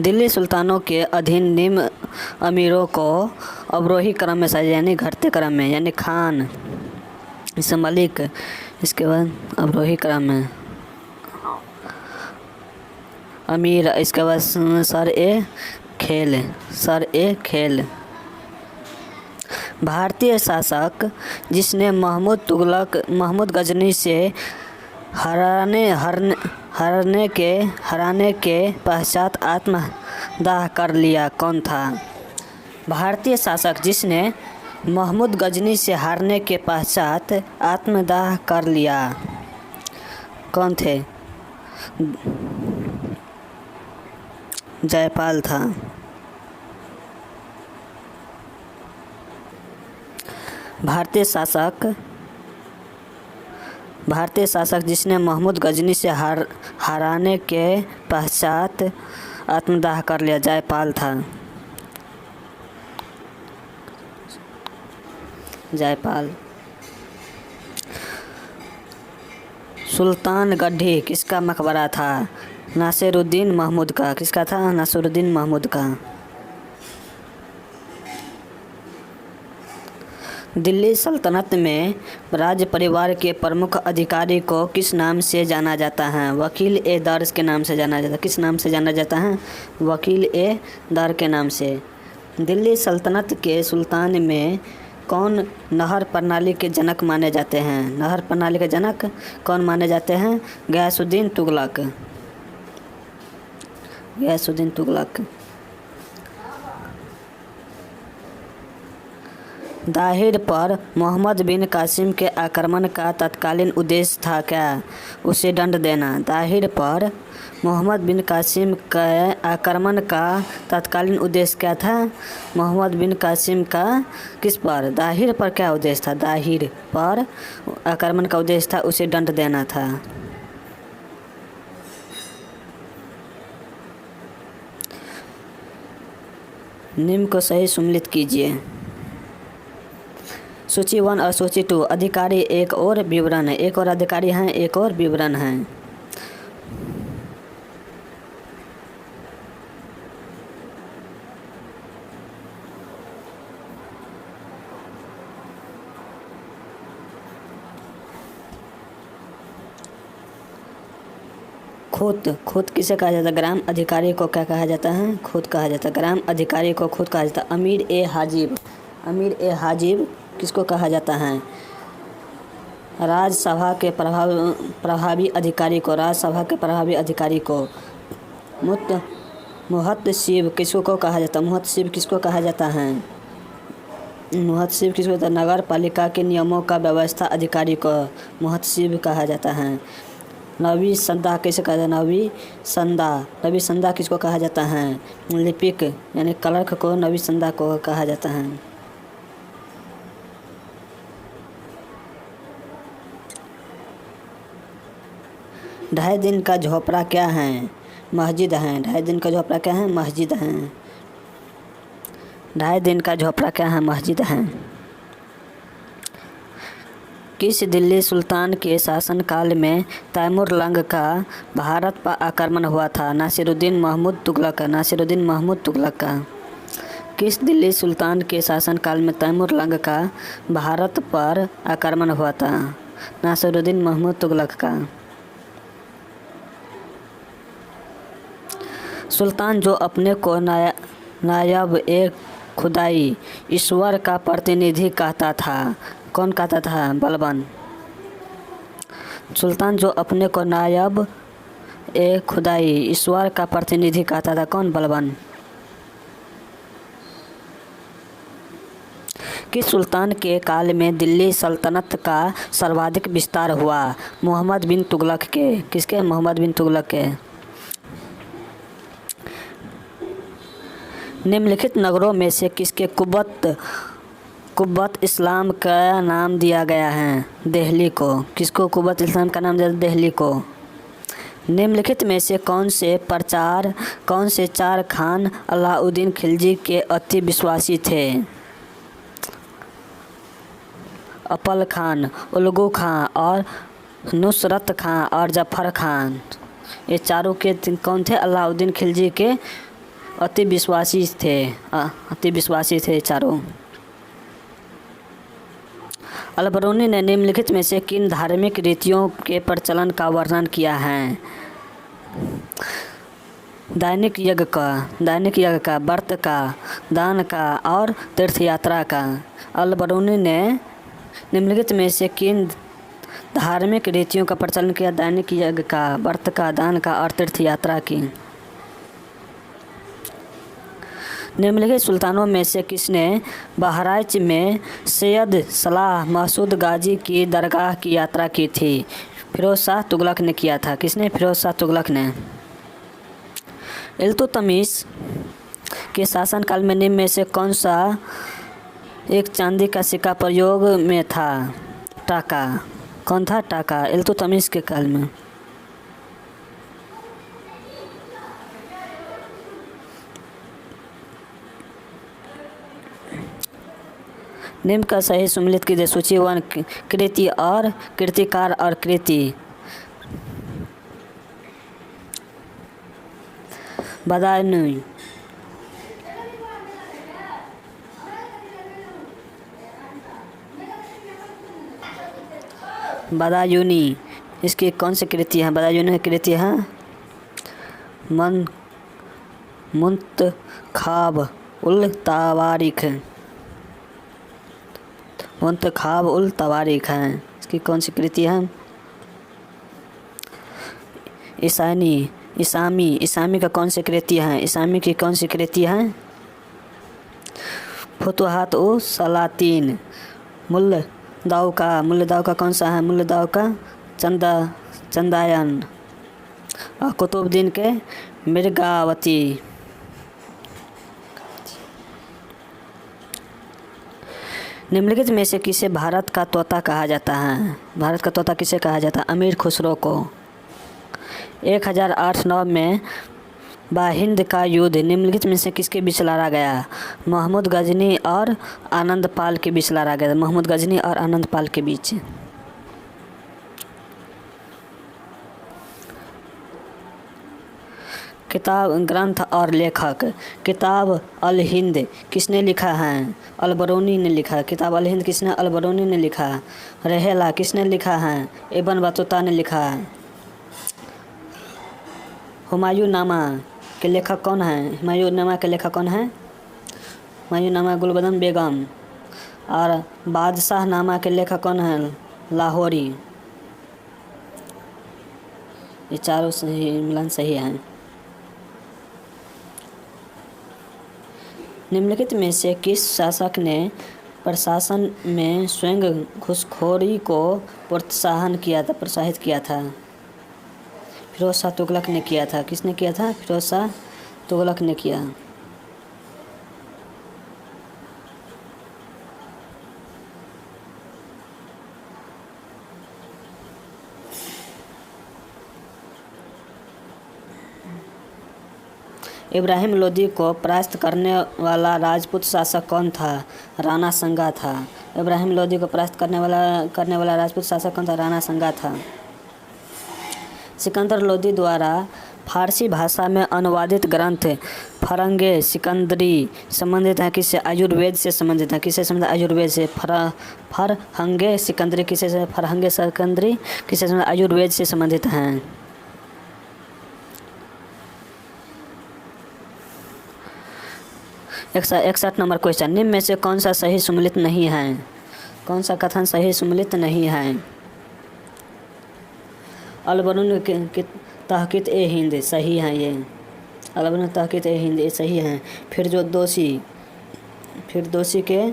दिल्ली सुल्तानों के अधीन निम्न अमीरों को अवरोही क्रम में सजाइए, यानी घटते क्रम में, यानी खान, इससे मलिक, इसके बाद अवरोही क्रम में अमीर, इसके बाद सर ए खेल। भारतीय शासक जिसने महमूद गजनी से हराने के पश्चात आत्मदाह कर लिया, कौन था? भारतीय शासक जिसने महमूद गजनी से हारने के पश्चात आत्मदाह कर लिया, कौन थे? जयपाल था। भारतीय शासक जिसने महमूद गजनी से हराने के पश्चात आत्मदाह कर लिया, जयपाल था। जयपाल। सुल्तान गड्ढी किसका मकबरा था? नासिरुद्दीन महमूद का। किसका था? नासिरुद्दीन महमूद का। दिल्ली सल्तनत में राज परिवार के प्रमुख अधिकारी को किस नाम से जाना जाता है? वकील ए दर के नाम से जाना जाता है। किस नाम से जाना जाता है? वकील ए दर के नाम से। दिल्ली सल्तनत के सुल्तान में कौन नहर प्रणाली के जनक माने जाते हैं? नहर प्रणाली के जनक कौन माने जाते हैं? गयासुद्दीन तुगलक। गयासुद्दीन तुगलक। दाहिर पर मोहम्मद बिन कासिम के आक्रमण का तत्कालीन उद्देश्य था क्या? उसे दंड देना। दाहिर पर मोहम्मद बिन कासिम के आक्रमण का तत्कालीन उद्देश्य क्या था? मोहम्मद बिन कासिम का किस पर? दाहिर पर क्या उद्देश्य था? दाहिर पर आक्रमण का उद्देश्य था उसे दंड देना था। निम्न को सही सम्मिलित कीजिए। सूची 1 और सूची 2। अधिकारी एक और विवरण है। एक और अधिकारी हैं, एक और विवरण है। खुद किसे कहा जाता है? ग्राम अधिकारी को क्या कहा जाता है? खुद कहा जाता है। ग्राम अधिकारी को खुद कहा जाता है। अमीर ए हाजिब किसको कहा जाता है? राज्यसभा के प्रभावी अधिकारी को। राज्यसभा के प्रभावी अधिकारी को। मुहतसिब किसको कहा जाता है? मुहतसिब किसको कहा जाता है? मुहतसिब किसको कहता है? नगर पालिका के नियमों का व्यवस्था अधिकारी को मुहतसिब कहा जाता है। नवी संदा कैसे कहा जाता है? नवी संदा किसको कहा जाता है? लिपिक यानी क्लर्क को नवी संदा को कहा जाता है। ढाई दिन का झोपड़ा क्या है? मस्जिद है। ढाई दिन का झोपड़ा क्या है? मस्जिद है। ढाई दिन का झोपड़ा क्या है? मस्जिद है। किस दिल्ली सुल्तान के शासनकाल में तैमूर लंग का भारत पर आक्रमण हुआ था? नासिरुद्दीन महमूद तुगलक। नासिरुद्दीन महमूद तुगलक का। किस दिल्ली सुल्तान के शासनकाल में तैमूर लंग का भारत पर आक्रमण हुआ था? नासिरुद्दीन महमूद तुगलक का। सुल्तान जो अपने को नायब ए खुदाई ईश्वर का प्रतिनिधि कहता था, कौन कहता था? बलबन। सुल्तान जो अपने को नायब ए खुदाई ईश्वर का प्रतिनिधि कहता था, कौन? बलबन। किस सुल्तान के काल में दिल्ली सल्तनत का सर्वाधिक विस्तार हुआ? मोहम्मद बिन तुगलक के। किसके? मोहम्मद बिन तुगलक के। निम्नलिखित नगरों में से किसके कुब्बत इस्लाम का नाम दिया गया है? दिल्ली को। किसको कुब्बत इस्लाम का नाम दिया? दिल्ली को। निम्नलिखित में से कौन से चार खान अलाउद्दीन खिलजी के अति विश्वासी थे? अपल खान, उलगू खान और नुसरत खान और जफर खान। ये चारों के कौन थे? अलाउद्दीन खिलजी के अति विश्वासी थे चारों। अल-बरूनी ने निम्नलिखित में से किन धार्मिक रीतियों के प्रचलन का वर्णन किया है? दैनिक यज्ञ का, व्रत का, दान का और तीर्थ यात्रा का। अल-बरूनी ने निम्नलिखित में से किन धार्मिक रीतियों का प्रचलन किया? दैनिक यज्ञ का, व्रत का, दान का और तीर्थ यात्रा की। निम्नलिखित सुल्तानों में से किसने बहराइच में सैयद सलाह मसूद गाजी की दरगाह की यात्रा की थी? फिरोज शाह तुगलक ने किया था। किसने? फिरोज शाह तुगलक ने। इल्तुतमिश के शासनकाल में निम्न में से कौन सा एक चांदी का सिक्का प्रयोग में था? टाका। कौन था? टाका। इल्तुतमिश के काल में। निम्न का सही सम्मिलित कीजिए। सूची 1 कृति और कृतिकार और कृति। बदायूनी। बदायूनी इसकी कौन सी कृति है? बदायूनी कृति है मुंतखाब उल तवारीख। मुंतखाब उल तवारीख है। इसकी कौन सी कृति है? ईसामी का कौन सी कृति है? ईसामी की कौन सी कृति है? फुतुहात उ सलातीन। मुल्लदाऊ का कौन सा है? मुल्लदाऊ का चंदायन और कुतुबुद्दीन के मिर्गावती। निम्नलिखित में से किसे भारत का तोता कहा जाता है? भारत का तोता किसे कहा जाता है? अमीर खुसरो को। 1008-9 में बाहिंद का युद्ध निम्नलिखित में से किसके बीच लड़ा गया? महमूद गजनी और आनंद पाल के बीच लड़ा गया। महमूद गजनी और आनंद पाल के बीच। किताब, ग्रंथ और लेखक। किताब अल हिंद किसने लिखा है? अल-बरूनी ने लिखा। किताब अल हिंद किसने? अल-बरूनी ने लिखा। रहेला किसने लिखा है? इब्न बतूता ने लिखा है। हुमायूं नामा के लेखक कौन है? हुमायूं नामा के लेखक कौन है? हुमायूं नामा गुलबदन बेगम। और बादशाह नामा के लेखक कौन है? लाहौरी। ये चारों सही मिलन सही है। निम्नलिखित में से किस शासक ने प्रशासन में स्वयं घूसखोरी को प्रोत्साहित किया था? फिरोज शाह तुगलक ने किया था। किसने किया था? फिरोज शाह तुगलक ने किया। इब्राहिम लोदी को परास्त करने वाला राजपूत शासक कौन था? राणा संगा था। इब्राहिम लोदी को परास्त करने वाला राजपूत शासक कौन था? राणा संगा था। सिकंदर लोदी द्वारा फारसी भाषा में अनुवादित ग्रंथ फरंगे सिकंदरी संबंधित है किससे? आयुर्वेद से संबंधित है। किससे संबंधित? आयुर्वेद से। फरहंगे सिकंदरी किससे से? फरहंगे सिकंदरी किससे संबंधित? आयुर्वेद से संबंधित हैं। एक 61 नंबर क्वेश्चन, निम्न में से कौन सा सही सम्मिलित नहीं है? कौन सा कथन सही सम्मिलित नहीं है? अलबरून की तहकीक ए हिंद सही है ये। अलबरून तहकीक ए हिंद ये सही है। फिर दोषी के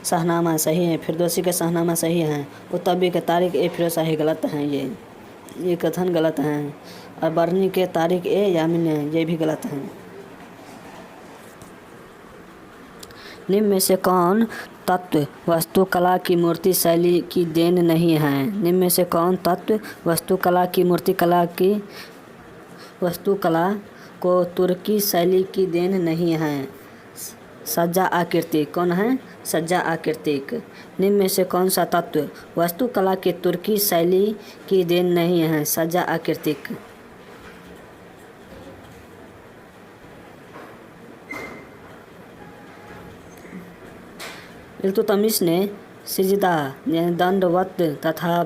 शहनामा सही है। फिर दोषी के शहनामा सही है। उतबी के तारीख ए फिर सही गलत हैं ये कथन गलत हैं। और बरनी के तारीख ए यामिन ये भी गलत हैं। निम्न में से कौन तत्व वास्तुकला की मूर्ति शैली की देन नहीं है? निम्न में से कौन तत्व वास्तुकला की वास्तुकला को तुर्की शैली की देन नहीं है? सज्जा आकृति कौन है? सज्जा आकृतिक। निम्न में से कौन सा तत्व वास्तुकला की तुर्की शैली की देन नहीं है? सज्जा आकृतिक। इल्तुतमिश ने सिजदा दंडवत तथा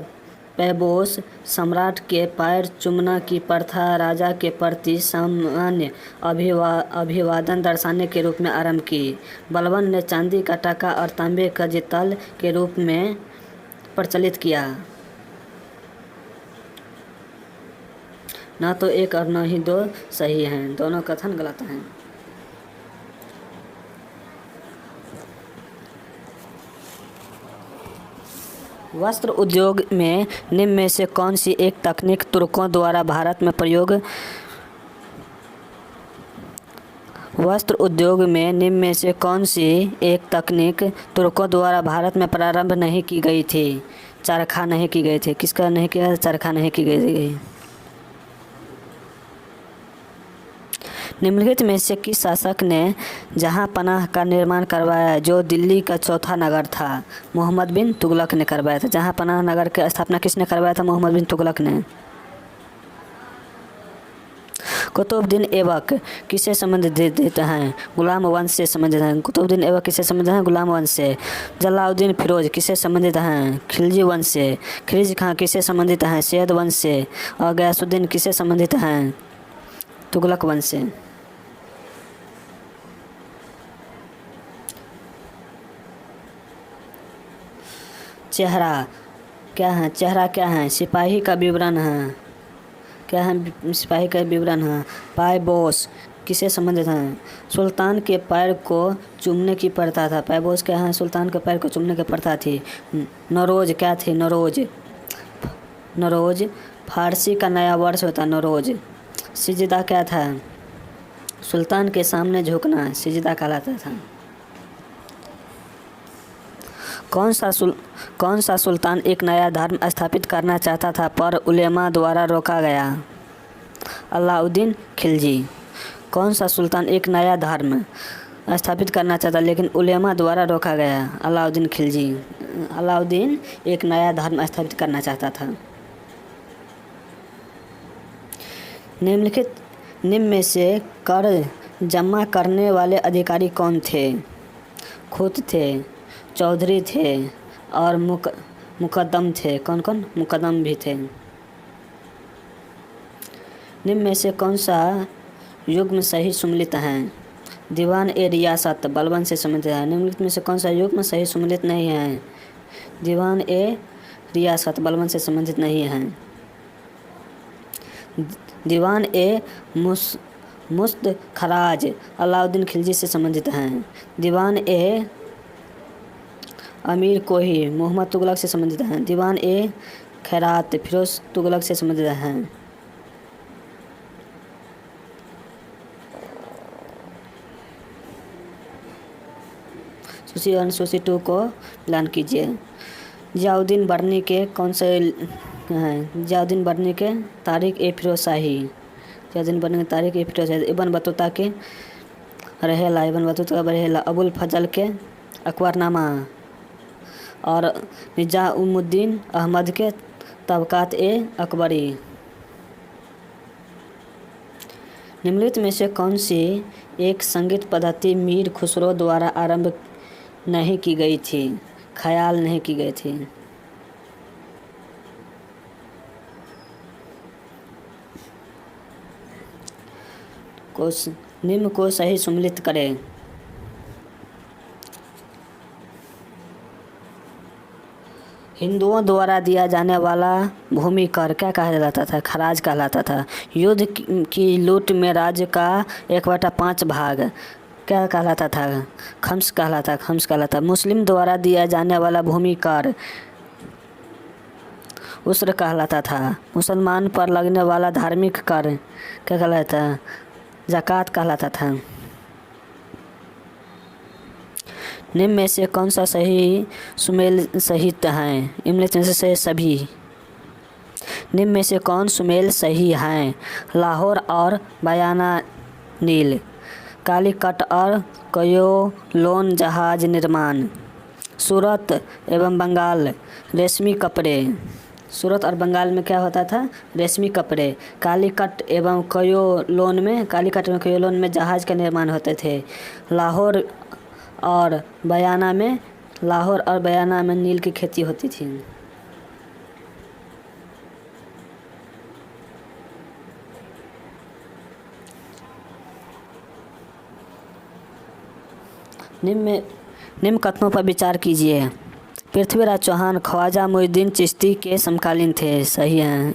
पैबोस सम्राट के पैर चूमना की प्रथा राजा के प्रति सामान्य अभिवादन दर्शाने के रूप में आरंभ की। बलबन ने चांदी का टका और तांबे का जितल के रूप में प्रचलित किया। न तो एक और न ही दो सही हैं, दोनों कथन गलत हैं। वस्त्र उद्योग में निम्न में से कौन सी एक तकनीक तुर्कों द्वारा भारत में प्रयोग? वस्त्र उद्योग में निम्न में से कौन सी एक तकनीक तुर्कों द्वारा भारत में प्रारंभ नहीं की गई थी? चरखा नहीं की गई थी। किसका नहीं किया? चरखा नहीं की गई। निम्नलिखित में से किस शासक ने जहां पनाह का निर्माण करवाया जो दिल्ली का चौथा नगर था? मोहम्मद बिन तुगलक ने करवाया था। जहां पनाह नगर की स्थापना किसने करवाया था? मोहम्मद बिन तुगलक ने। कुतुबुद्दीन ऐबक किससे संबंधित हैं? गुलाम वंश से संबंधित हैं। कुतुबुद्दीन ऐबक किससे संबंधित हैं? गुलाम वंश से। जलालुद्दीन फिरोज किससे संबंधित हैं? खिलजी वंश से। खिलजी खां किससे संबंधित हैं? सैयद वंश से। और गयासुद्दीन किससे संबंधित हैं? तुगलक वंश से। चेहरा क्या है? चेहरा क्या है? सिपाही का विवरण है। क्या है? सिपाही का विवरण है। पायबोस किससे संबंधित हैं? सुल्तान के पैर को चूमने की प्रथा था। पायबोस क्या है? सुल्तान के पैर को चूमने की प्रथा थी। नौरोज क्या थी? नौरोज फारसी का नया वर्ष होता नौरोज। सिजदा क्या था? सुल्तान के सामने झुकना सिजदा कहलाता था। कौन सा सुल्तान एक नया धर्म स्थापित करना चाहता था पर उलेमा द्वारा रोका गया? अलाउद्दीन खिलजी। कौन सा सुल्तान एक नया धर्म स्थापित करना चाहता लेकिन उलेमा द्वारा रोका गया? अलाउद्दीन खिलजी। अलाउद्दीन एक नया धर्म स्थापित करना चाहता था। निम्न में से कर जमा करने वाले अधिकारी कौन थे? खुद थे, चौधरी थे और मुकद्दम थे। कौन कौन? मुकद्दम भी थे। निम्न में से कौन सा युग्म सही सम्मिलित हैं? दीवान ए रियासत बलबन से संबंधित है। निम्नलिखित में से कौन सा युग्म सही सम्मिलित नहीं है? दीवान ए रियासत बलबन से संबंधित नहीं है। दीवान ए मुस्तखराज अलाउद्दीन खिलजी से संबंधित हैं। दीवान ए अमीर कोही मोहम्मद तुगलक से संबंधित हैं। दीवान ए खैरात फिरोज तुगलक से संबंधित हैं। सूची 1 सूची 2 को प्लान कीजिए। जियाउद्दीन बर्नी के कौन से हैं? जियाउद्दीन बर्नी के तारिक ए फिरोज शाही। या दिन बनने तारीख ये फिर इब्न बतूता के रहेला, इब्न बतूता का रहेला, अबुल फजल के अकबरनामा और निजामुद्दीन अहमद के तबकात ए अकबरी। निम्नलिखित में से कौन सी एक संगीत पद्धति मीर खुसरो द्वारा आरंभ नहीं की गई थी, ख्याल नहीं की गई थी? निम्न को सही सम्मिलित करें। हिंदुओं द्वारा दिया जाने वाला भूमि कर क्या कहा जाता था? खराज कहलाता था। युद्ध की लूट में राज्य का 1/5 भाग क्या कहलाता था? खम्स कहलाता। मुस्लिम द्वारा दिया जाने वाला भूमि कर उस्र कहलाता था। मुसलमान पर लगने वाला धार्मिक कर क्या कहलाता? ज़कात कहलाता था। निम्न में से कौन सा सही सुमेल सहित है? निम्नलिखित में से सभी। निम्न में से कौन सुमेल सही हैं? लाहौर और बयाना नील, कालीकट और कयोलोन जहाज निर्माण, सूरत एवं बंगाल रेशमी कपड़े। सूरत और बंगाल में क्या होता था? रेशमी कपड़े। कालीकट एवं कयोलोन में जहाज का निर्माण होते थे। लाहौर और बयाना में नील की खेती होती थी। निम्न कथनों पर विचार कीजिए। पृथ्वीराज चौहान ख्वाजा मुइनुद्दीन चिश्ती के समकालीन थे। सही हैं,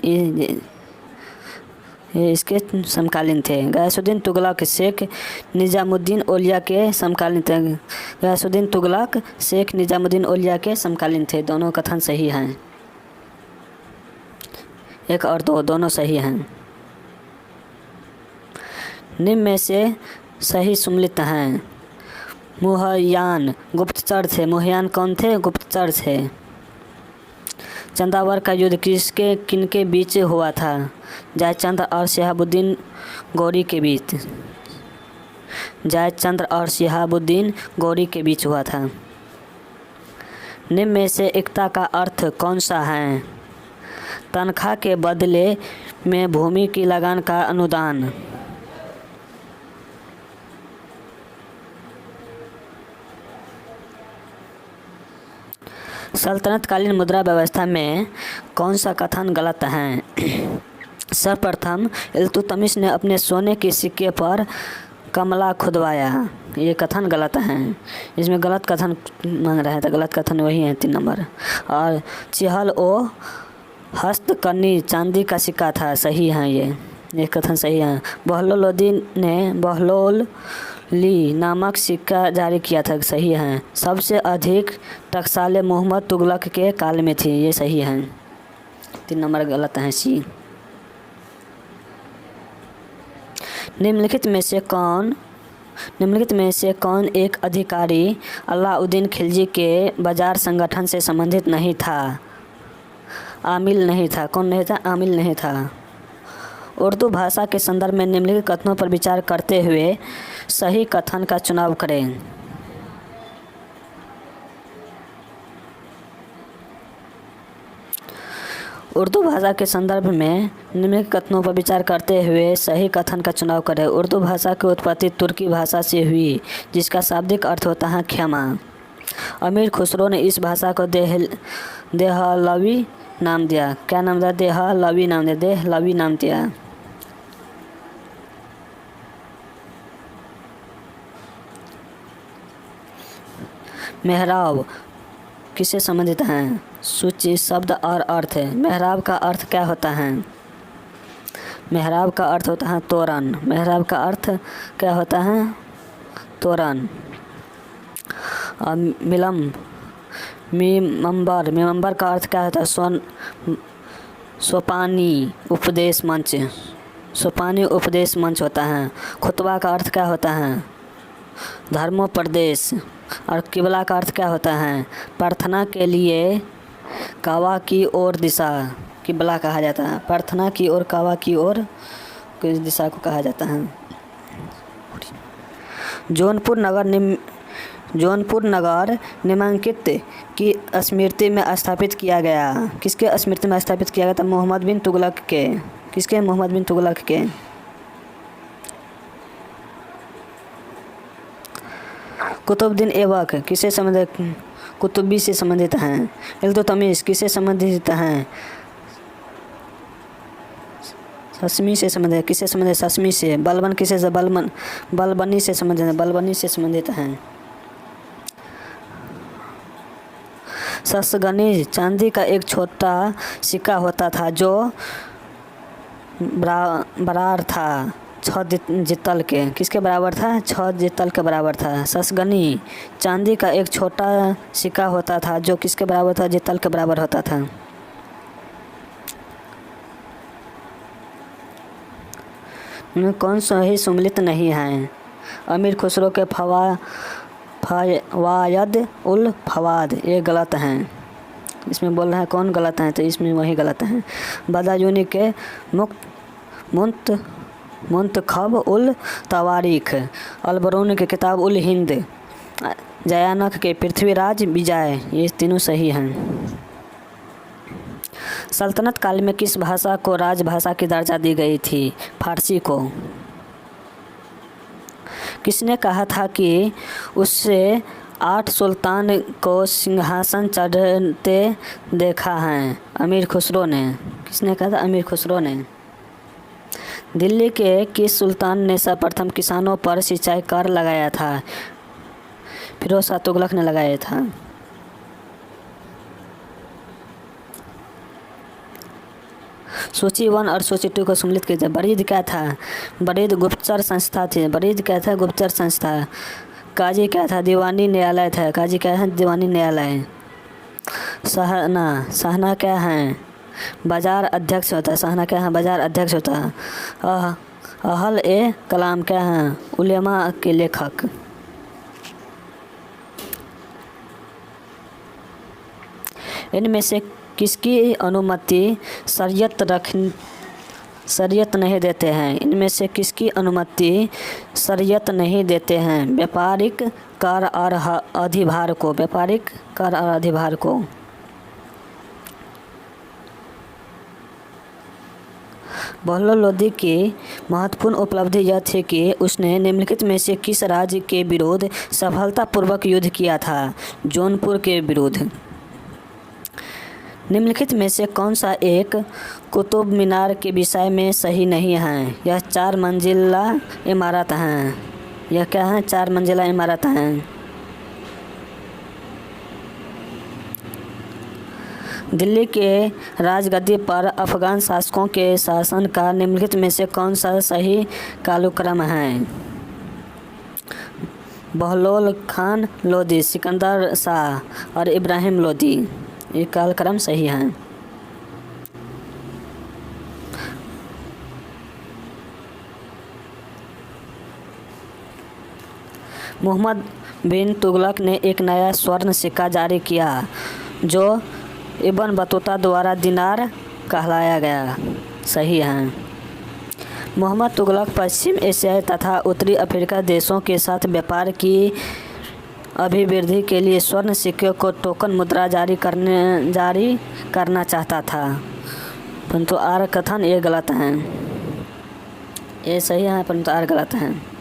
ये इसके समकालीन थे। गयासुद्दीन तुगलक शेख निजामुद्दीन औलिया के समकालीन थे। गयासुद्दीन तुगलक शेख निजामुद्दीन औलिया के समकालीन थे। दोनों कथन सही हैं। 1 और 2 दोनों सही हैं। निम्न में से सही सम्मिलित हैं। मुहय्यान गुप्तचर थे। मुहय्यान कौन थे? गुप्तचर थे। चंदावर का युद्ध किनके बीच हुआ था? जयचंद्र और शिहाबुद्दीन गौरी के बीच। जयचंद्र और शिहाबुद्दीन गौरी के बीच हुआ था। निम्न में से एकता का अर्थ कौन सा है? तनख्वाह के बदले में भूमि की लगान का अनुदान। सल्तनतकालीन मुद्रा व्यवस्था में कौन सा कथन गलत है? सर्वप्रथम इल्तुतमिश ने अपने सोने के सिक्के पर कमला खुदवाया। ये कथन गलत है। इसमें गलत कथन मांग रहा है तो गलत कथन वही है 3 नंबर। और चहल ओ हस्तकर्णी चांदी का सिक्का था। सही है, ये कथन सही है। बहलोल लोदी ने बहलोली नामक सिक्का जारी किया था। सही है। सबसे अधिक टकसालें मोहम्मद तुगलक के काल में थी। ये सही है। 3 नंबर गलत है, सी। निम्नलिखित में से कौन एक अधिकारी अलाउद्दीन खिलजी के बाजार संगठन से संबंधित नहीं था? आमिल नहीं था। कौन नहीं था? आमिल नहीं था। उर्दू भाषा के संदर्भ में निम्नलिखित कथनों पर विचार करते हुए सही कथन का चुनाव करें। उर्दू भाषा के संदर्भ में निम्नलिखित कथनों पर विचार करते हुए सही कथन का चुनाव करें। उर्दू भाषा की उत्पत्ति तुर्की भाषा से हुई, जिसका शाब्दिक अर्थ होता है क्षमा। अमीर खुसरो ने इस भाषा को देहलवी नाम दिया। क्या नाम दिया? देहलवी नाम दिया। मेहराब किससे संबंधित हैं? सूची, शब्द और अर्थ है। मेहराब का अर्थ क्या होता है? मेहराब का अर्थ होता है तोरण। मेहराब का अर्थ क्या होता है? तोरण। और मिंबर का अर्थ क्या होता है? सोपानी उपदेश मंच। सोपानी उपदेश मंच होता है। खुतबा का अर्थ क्या होता है? धर्मोपदेश। और किबला का अर्थ क्या होता है? प्रार्थना के लिए काबा की ओर दिशा किबला कहा जाता है। प्रार्थना की ओर काबा की ओर किस दिशा को कहा जाता है? जौनपुर नगर निम्नलिखित की स्मृति में स्थापित किया गया। किसके स्मृति में स्थापित किया गया था? मोहम्मद बिन तुगलक के। किसके? मोहम्मद बिन तुगलक के। कुतुबुद्दीन ऐबक किससे संबंधित? कुतुबी से संबंधित हैं। इल्तुतमिश किससे संबंधित हैं? ससमी से संबंधित। किससे संबंधित? ससमी से। बलबन किससे? बलबनी से संबंधित। बलबनी से संबंधित हैं। ससगनी चांदी का एक छोटा सिक्का होता था जो बराबर था 6 जितल के। किसके बराबर था? 6 जितल के बराबर था। ससगनी चांदी का एक छोटा सिक्का होता था जो किसके बराबर था? जितल के बराबर होता था। कौन सही सम्मिलित नहीं है? अमीर खुसरो के फवायद उल फवाद ये गलत हैं। इसमें बोल रहा है कौन गलत है, तो इसमें वही गलत हैं। बदायूनी के मुंतखब उल तवारीख, अलबरूनी के किताब उल हिंद, जयानक के पृथ्वीराज विजय, ये तीनों सही हैं। सल्तनत काल में किस भाषा को राजभाषा की दर्जा दी गई थी? फारसी को। किसने कहा था कि उससे 8 सुल्तान को सिंहासन चढ़ते देखा है? अमीर खुसरो ने। किसने कहा था? अमीर खुसरो ने। दिल्ली के किस सुल्तान ने सर्वप्रथम किसानों पर सिंचाई कर लगाया था? फिरोज शाह तुगलक ने लगाया था। सूची 1 और सूची 2 को सम्मिलित कीजिए। बरीद क्या था? बरीद गुप्तचर संस्था थी। बरीद क्या था? गुप्तचर संस्था। काजी क्या था? दीवानी न्यायालय था। काजी क्या है? दीवानी न्यायालय। सहना क्या है? बाजार अध्यक्ष होता है। सहना क्या है? बाजार अध्यक्ष होता है। अहल ए कलाम क्या है? उलेमा के लेखक। इनमें से किसकी अनुमति शरीयत नहीं देते हैं? इनमें से किसकी अनुमति शरीयत नहीं देते हैं? व्यापारिक कर और अधिभार को। व्यापारिक कर और अधिभार को। बहलोल लोदी की महत्वपूर्ण उपलब्धि यह थी कि उसने निम्नलिखित में से किस राज्य के विरुद्ध सफलतापूर्वक युद्ध किया था? जौनपुर के विरुद्ध। निम्नलिखित में से कौन सा एक कुतुब मीनार के विषय में सही नहीं है? यह 4 मंजिला इमारत हैं। यह क्या है? 4 मंजिला इमारत हैं। दिल्ली के राजगद्दी पर अफगान शासकों के शासन का निम्नलिखित में से कौन सा सही कालक्रम है? बहलोल खान लोदी, सिकंदर शाह और इब्राहिम लोदी, ये कालक्रम सही है। मोहम्मद बिन तुगलक ने एक नया स्वर्ण सिक्का जारी किया जो इब्न बतूता द्वारा दिनार कहलाया गया। सही है। मोहम्मद तुगलक पश्चिम एशिया तथा उत्तरी अफ्रीका देशों के साथ व्यापार की अभिवृद्धि के लिए स्वर्ण सिक्के को टोकन मुद्रा जारी करना चाहता था, परंतु आर कथन ये गलत हैं। ये सही है परंतु आर गलत हैं।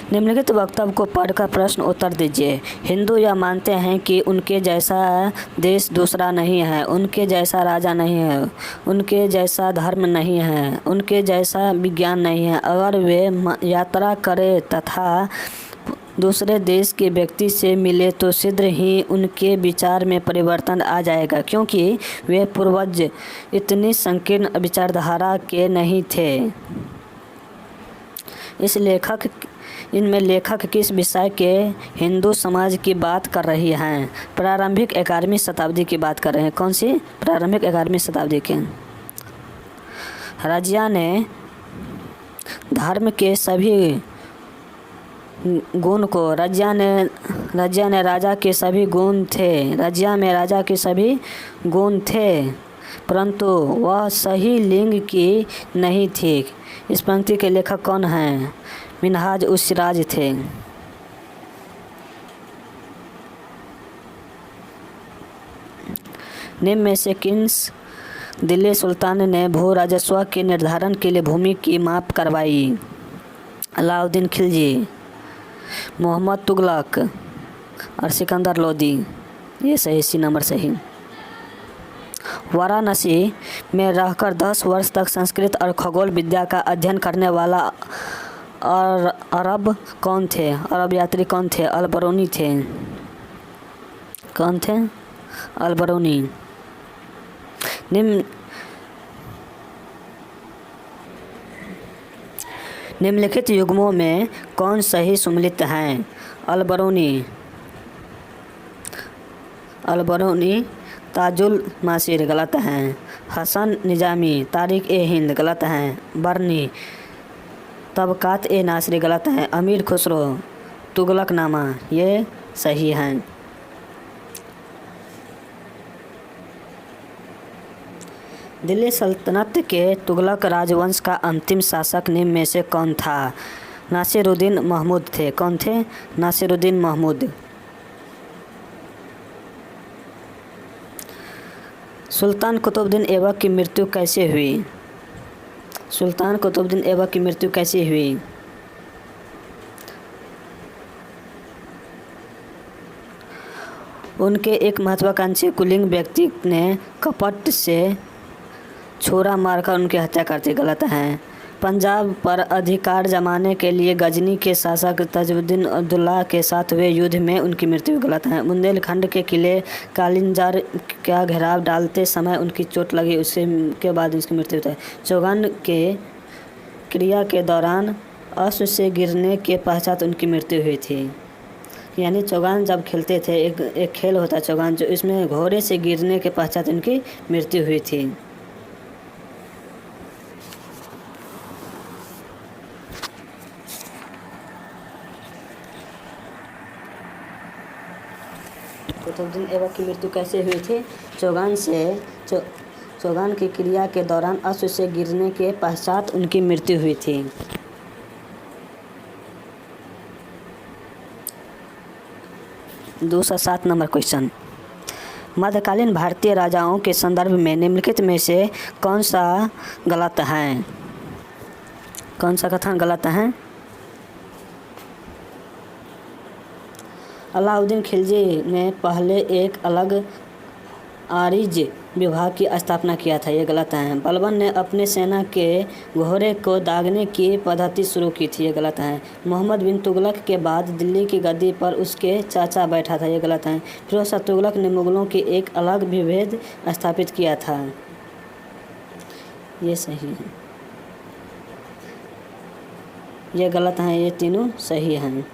निम्नलिखित वक्तव्य को पढ़कर प्रश्न उत्तर दीजिए। हिंदू यह मानते हैं कि उनके जैसा देश दूसरा नहीं है, उनके जैसा राजा नहीं है, उनके जैसा धर्म नहीं है, उनके जैसा विज्ञान नहीं है। अगर वे यात्रा करें तथा दूसरे देश के व्यक्ति से मिले तो शीघ्र ही उनके विचार में परिवर्तन आ जाएगा, क्योंकि वे पूर्वज इतनी संकीर्ण विचारधारा के नहीं थे। इनमें लेखक किस विषय के हिंदू समाज की बात कर रही हैं? प्रारंभिक 11वीं शताब्दी की बात कर रहे हैं। कौन सी? प्रारंभिक 11वीं शताब्दी के। रजिया ने धर्म के सभी गुण को रजिया ने राजा के सभी गुण थे। रजिया में राजा के सभी गुण थे, परंतु वह सही लिंग की नहीं थी। इस पंक्ति के लेखक कौन हैं? मिन्हाज उस सिराज थे। निम्न में से किस दिल्ली सुल्तान ने भू राजस्व के निर्धारण के लिए भूमि की माप करवाई? अलाउद्दीन खिलजी, मोहम्मद तुगलक और सिकंदर लोदी। ये सही, सी नंबर सही। वाराणसी में रहकर 10 वर्ष तक संस्कृत और खगोल विद्या का अध्ययन करने वाला और अरब कौन थे? अरब यात्री कौन थे? अल-बरूनी थे। कौन थे? अल-बरूनी। निम्नलिखित युग्मों में कौन सही सम्मिलित हैं? अल-बरूनी ताजुल मासिर गलत हैं। हसन निजामी तारीख-ए-हिंद गलत हैं। बरनी तबकात-ए-नासरी गलत हैं। अमीर खुसरो तुगलकनामा ये सही हैं। दिल्ली सल्तनत के तुगलक राजवंश का अंतिम शासक निम्न में से कौन था? नासिरुद्दीन महमूद थे। कौन थे? नासिरुद्दीन महमूद। सुल्तान कुतुबुद्दीन ऐबक की मृत्यु कैसे हुई? सुल्तान कुतुबुद्दीन ऐबक की मृत्यु कैसे हुई? उनके एक महत्वाकांक्षी कुलीन व्यक्ति ने कपट से छुरा मारकर उनकी हत्या कर दी। गलत हैं। पंजाब पर अधिकार जमाने के लिए गजनी के शासक तजुद्दीन अब्दुल्ला के साथ हुए युद्ध में उनकी मृत्यु। गलत है। बुंदेलखंड के किले कालिंजार का घेराव डालते समय उनकी चोट लगी, उससे के बाद उसकी मृत्यु हुई। चौगान के क्रिया के दौरान अश्व से गिरने के पश्चात उनकी मृत्यु हुई थी। यानी चौगान जब खेलते थे, एक खेल होता है चौगान, जो इसमें घोड़े से गिरने के पश्चात उनकी मृत्यु हुई थी। कुतुबुद्दीन ऐबक की मृत्यु कैसे हुई थी? चौगान की क्रिया के दौरान अश्व से गिरने के पश्चात उनकी मृत्यु हुई थी। दूसरा 7 नंबर क्वेश्चन। मध्यकालीन भारतीय राजाओं के संदर्भ में निम्नलिखित में से कौन सा गलत है? कौन सा कथन गलत है? अलाउद्दीन खिलजी ने पहले एक अलग आरिज विभाग की स्थापना किया था। ये गलत है। बलबन ने अपने सेना के घोड़े को दागने की पद्धति शुरू की थी। ये गलत है। मोहम्मद बिन तुगलक के बाद दिल्ली की गद्दी पर उसके चाचा बैठा था। ये गलत है। फिरोज शाह तुगलक ने मुगलों की एक अलग विभेद स्थापित किया था। ये सही है। ये गलत है। ये तीनों सही हैं।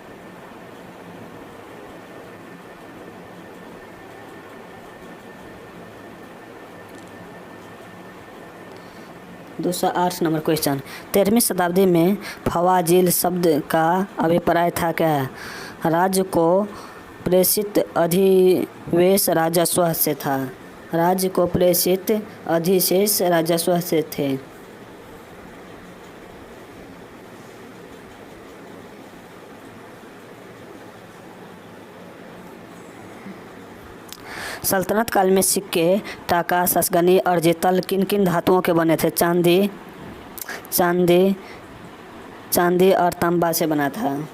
दूसरा 8 नंबर क्वेश्चन। 13वीं शताब्दी में फवाजिल शब्द का अभिप्राय था क्या? राज्य को प्रेषित अधिशेष राजस्व से था। राज्य को प्रेषित अधिशेष राजस्व से थे। सल्तनत काल में सिक्के टाका, ससगनी और जितल किन किन धातुओं के बने थे? चांदी और तांबा से बना था।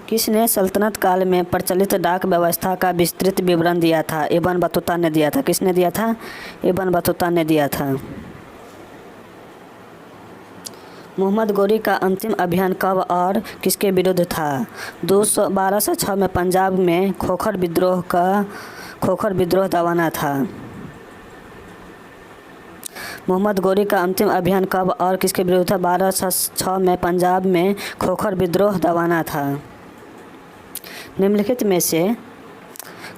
किसने सल्तनत काल में प्रचलित डाक व्यवस्था का विस्तृत विवरण दिया था? इब्न बतूता ने दिया था। किसने दिया था? इब्न बतूता ने दिया था। मोहम्मद गोरी का अंतिम अभियान कब और किसके विरुद्ध था? 1206 में पंजाब में खोखर विद्रोह दबाना था। मोहम्मद गोरी का अंतिम अभियान कब और किसके विरुद्ध था? 1206 में पंजाब में खोखर विद्रोह दबाना था। निम्नलिखित में से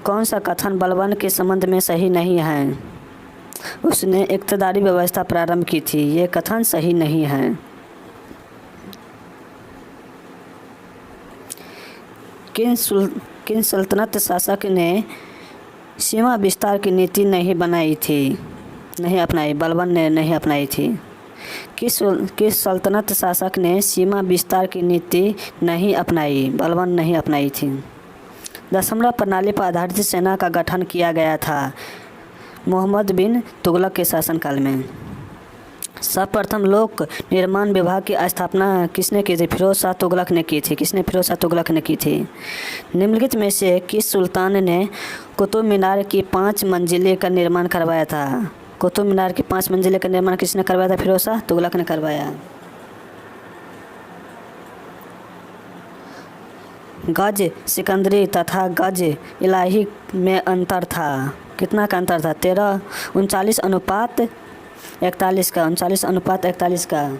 कौन सा कथन बलबन के संबंध में सही नहीं है? उसने इक़्तिदारी व्यवस्था प्रारंभ की थी। ये कथन सही नहीं है। किन सल्तनत शासक ने सीमा विस्तार की नीति नहीं अपनाई, बलबन ने नहीं अपनाई थी। किस सल्तनत शासक ने सीमा विस्तार की नीति नहीं अपनाई, बलबन नहीं अपनाई थी। दशमलव प्रणाली पर आधारित सेना का गठन किया गया था मोहम्मद बिन तुगलक के शासनकाल में। सर्वप्रथम लोक निर्माण विभाग की स्थापना किसने की थी? फिरोज शाह तुगलक ने की थी। किसने? फिरोज शाह तुगलक ने की थी। निम्नलिखित में से किस सुल्तान ने कुतुब मीनार की 5 मंजिले का निर्माण करवाया था? कुतुब मीनार की 5 मंजिले का निर्माण किसने करवाया था? फिरोज शाह तुगलक ने करवाया। गज सिकंदरी तथा गज इलाही में अंतर था। कितना का अंतर था? 39:41 का। 39:41 का।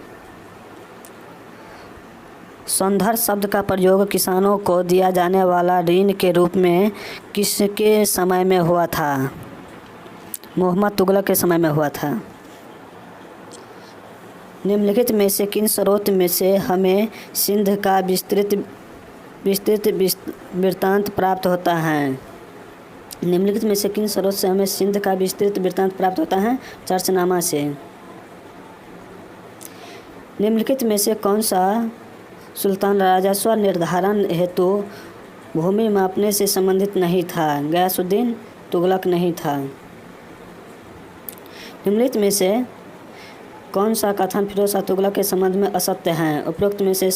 संदर्भ शब्द का प्रयोग किसानों को दिया जाने वाला ऋण के रूप में किसके समय में हुआ था? मोहम्मद तुगलक के समय में हुआ था। निम्नलिखित में से किन स्रोत में से हमें सिंध का विस्तृत वृत्तांत प्राप्त होता है? निम्नलिखित में से किन स्रोत से हमें सिंध का विस्तृत वृत्तांत प्राप्त होता है? चर्चनामा से। निम्नलिखित में से कौन सा सुल्तान राजस्व निर्धारण हेतु भूमि मापने से संबंधित नहीं था? गयासुद्दीन तुगलक नहीं था। निम्नलिखित में से कौन सा कथन फिरोज शाह तुगलक के संबंध में असत्य है? उपरोक्त में से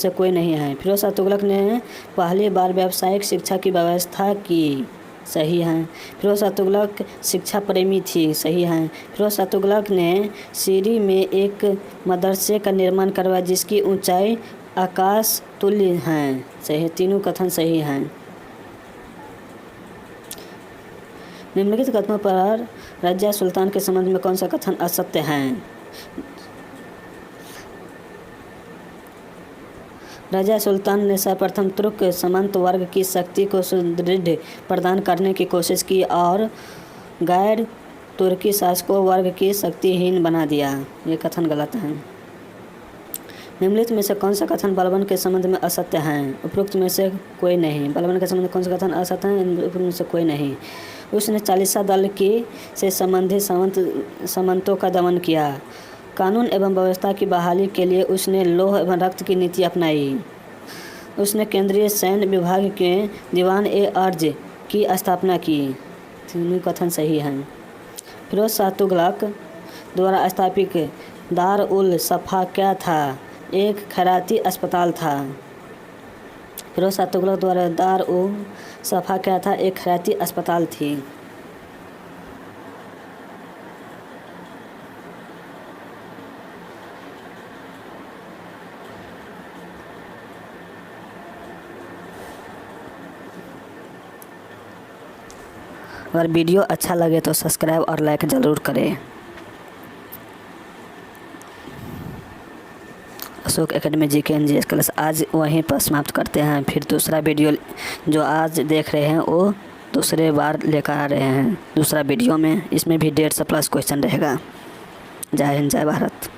कोई नहीं है। फिरोज शाह तुगलक ने पहली बार व्यावसायिक शिक्षा की व्यवस्था की। सही है। फिरोज शाह तुगलक शिक्षा प्रेमी थी। सही है। फिरोज शाह तुगलक ने सीरी में एक मदरसे का निर्माण करवाया जिसकी ऊंचाई आकाश तुल्य है। सही। तीनों कथन सही हैं। निम्नलिखित कथनों पर रज़िया सुल्तान के संबंध में कौन सा कथन असत्य है? रज़िया सुल्तान ने सर्वप्रथम तुर्क सामंत वर्ग की शक्ति को सुदृढ़ प्रदान करने की कोशिश की और गैर तुर्की शासकों वर्ग की शक्तिहीन बना दिया। ये कथन गलत है। निम्नलिखित में से कौन सा कथन बलबन के संबंध में असत्य है? उपरोक्त में से कोई नहीं। बलबन के संबंध में कौन सा कथन असत्य है? उपरोक्त में से कोई नहीं। उसने चालीसा दल से संबंधित सामंतों का दमन किया। कानून एवं व्यवस्था की बहाली के लिए उसने लौह एवं रक्त की नीति अपनाई। उसने केंद्रीय सैन्य विभाग के दीवान-ए-अर्ज की स्थापना की। तीनों कथन सही हैं। फिरोज शाह तुगलक द्वारा स्थापित दार-उल-सफ़ा क्या था? एक खैराती अस्पताल था। फिरोज शाह तुगलक द्वारा दार-उल-सफ़ा क्या था? एक खैराती अस्पताल थी। अगर वीडियो अच्छा लगे तो सब्सक्राइब और लाइक ज़रूर करें। Ashok academy GK NGS class आज वहीं पर समाप्त करते हैं। फिर दूसरा वीडियो जो आज देख रहे हैं वो दूसरे बार लेकर आ रहे हैं दूसरा वीडियो में। इसमें भी 150+ क्वेश्चन रहेगा। जय हिंद, जय भारत।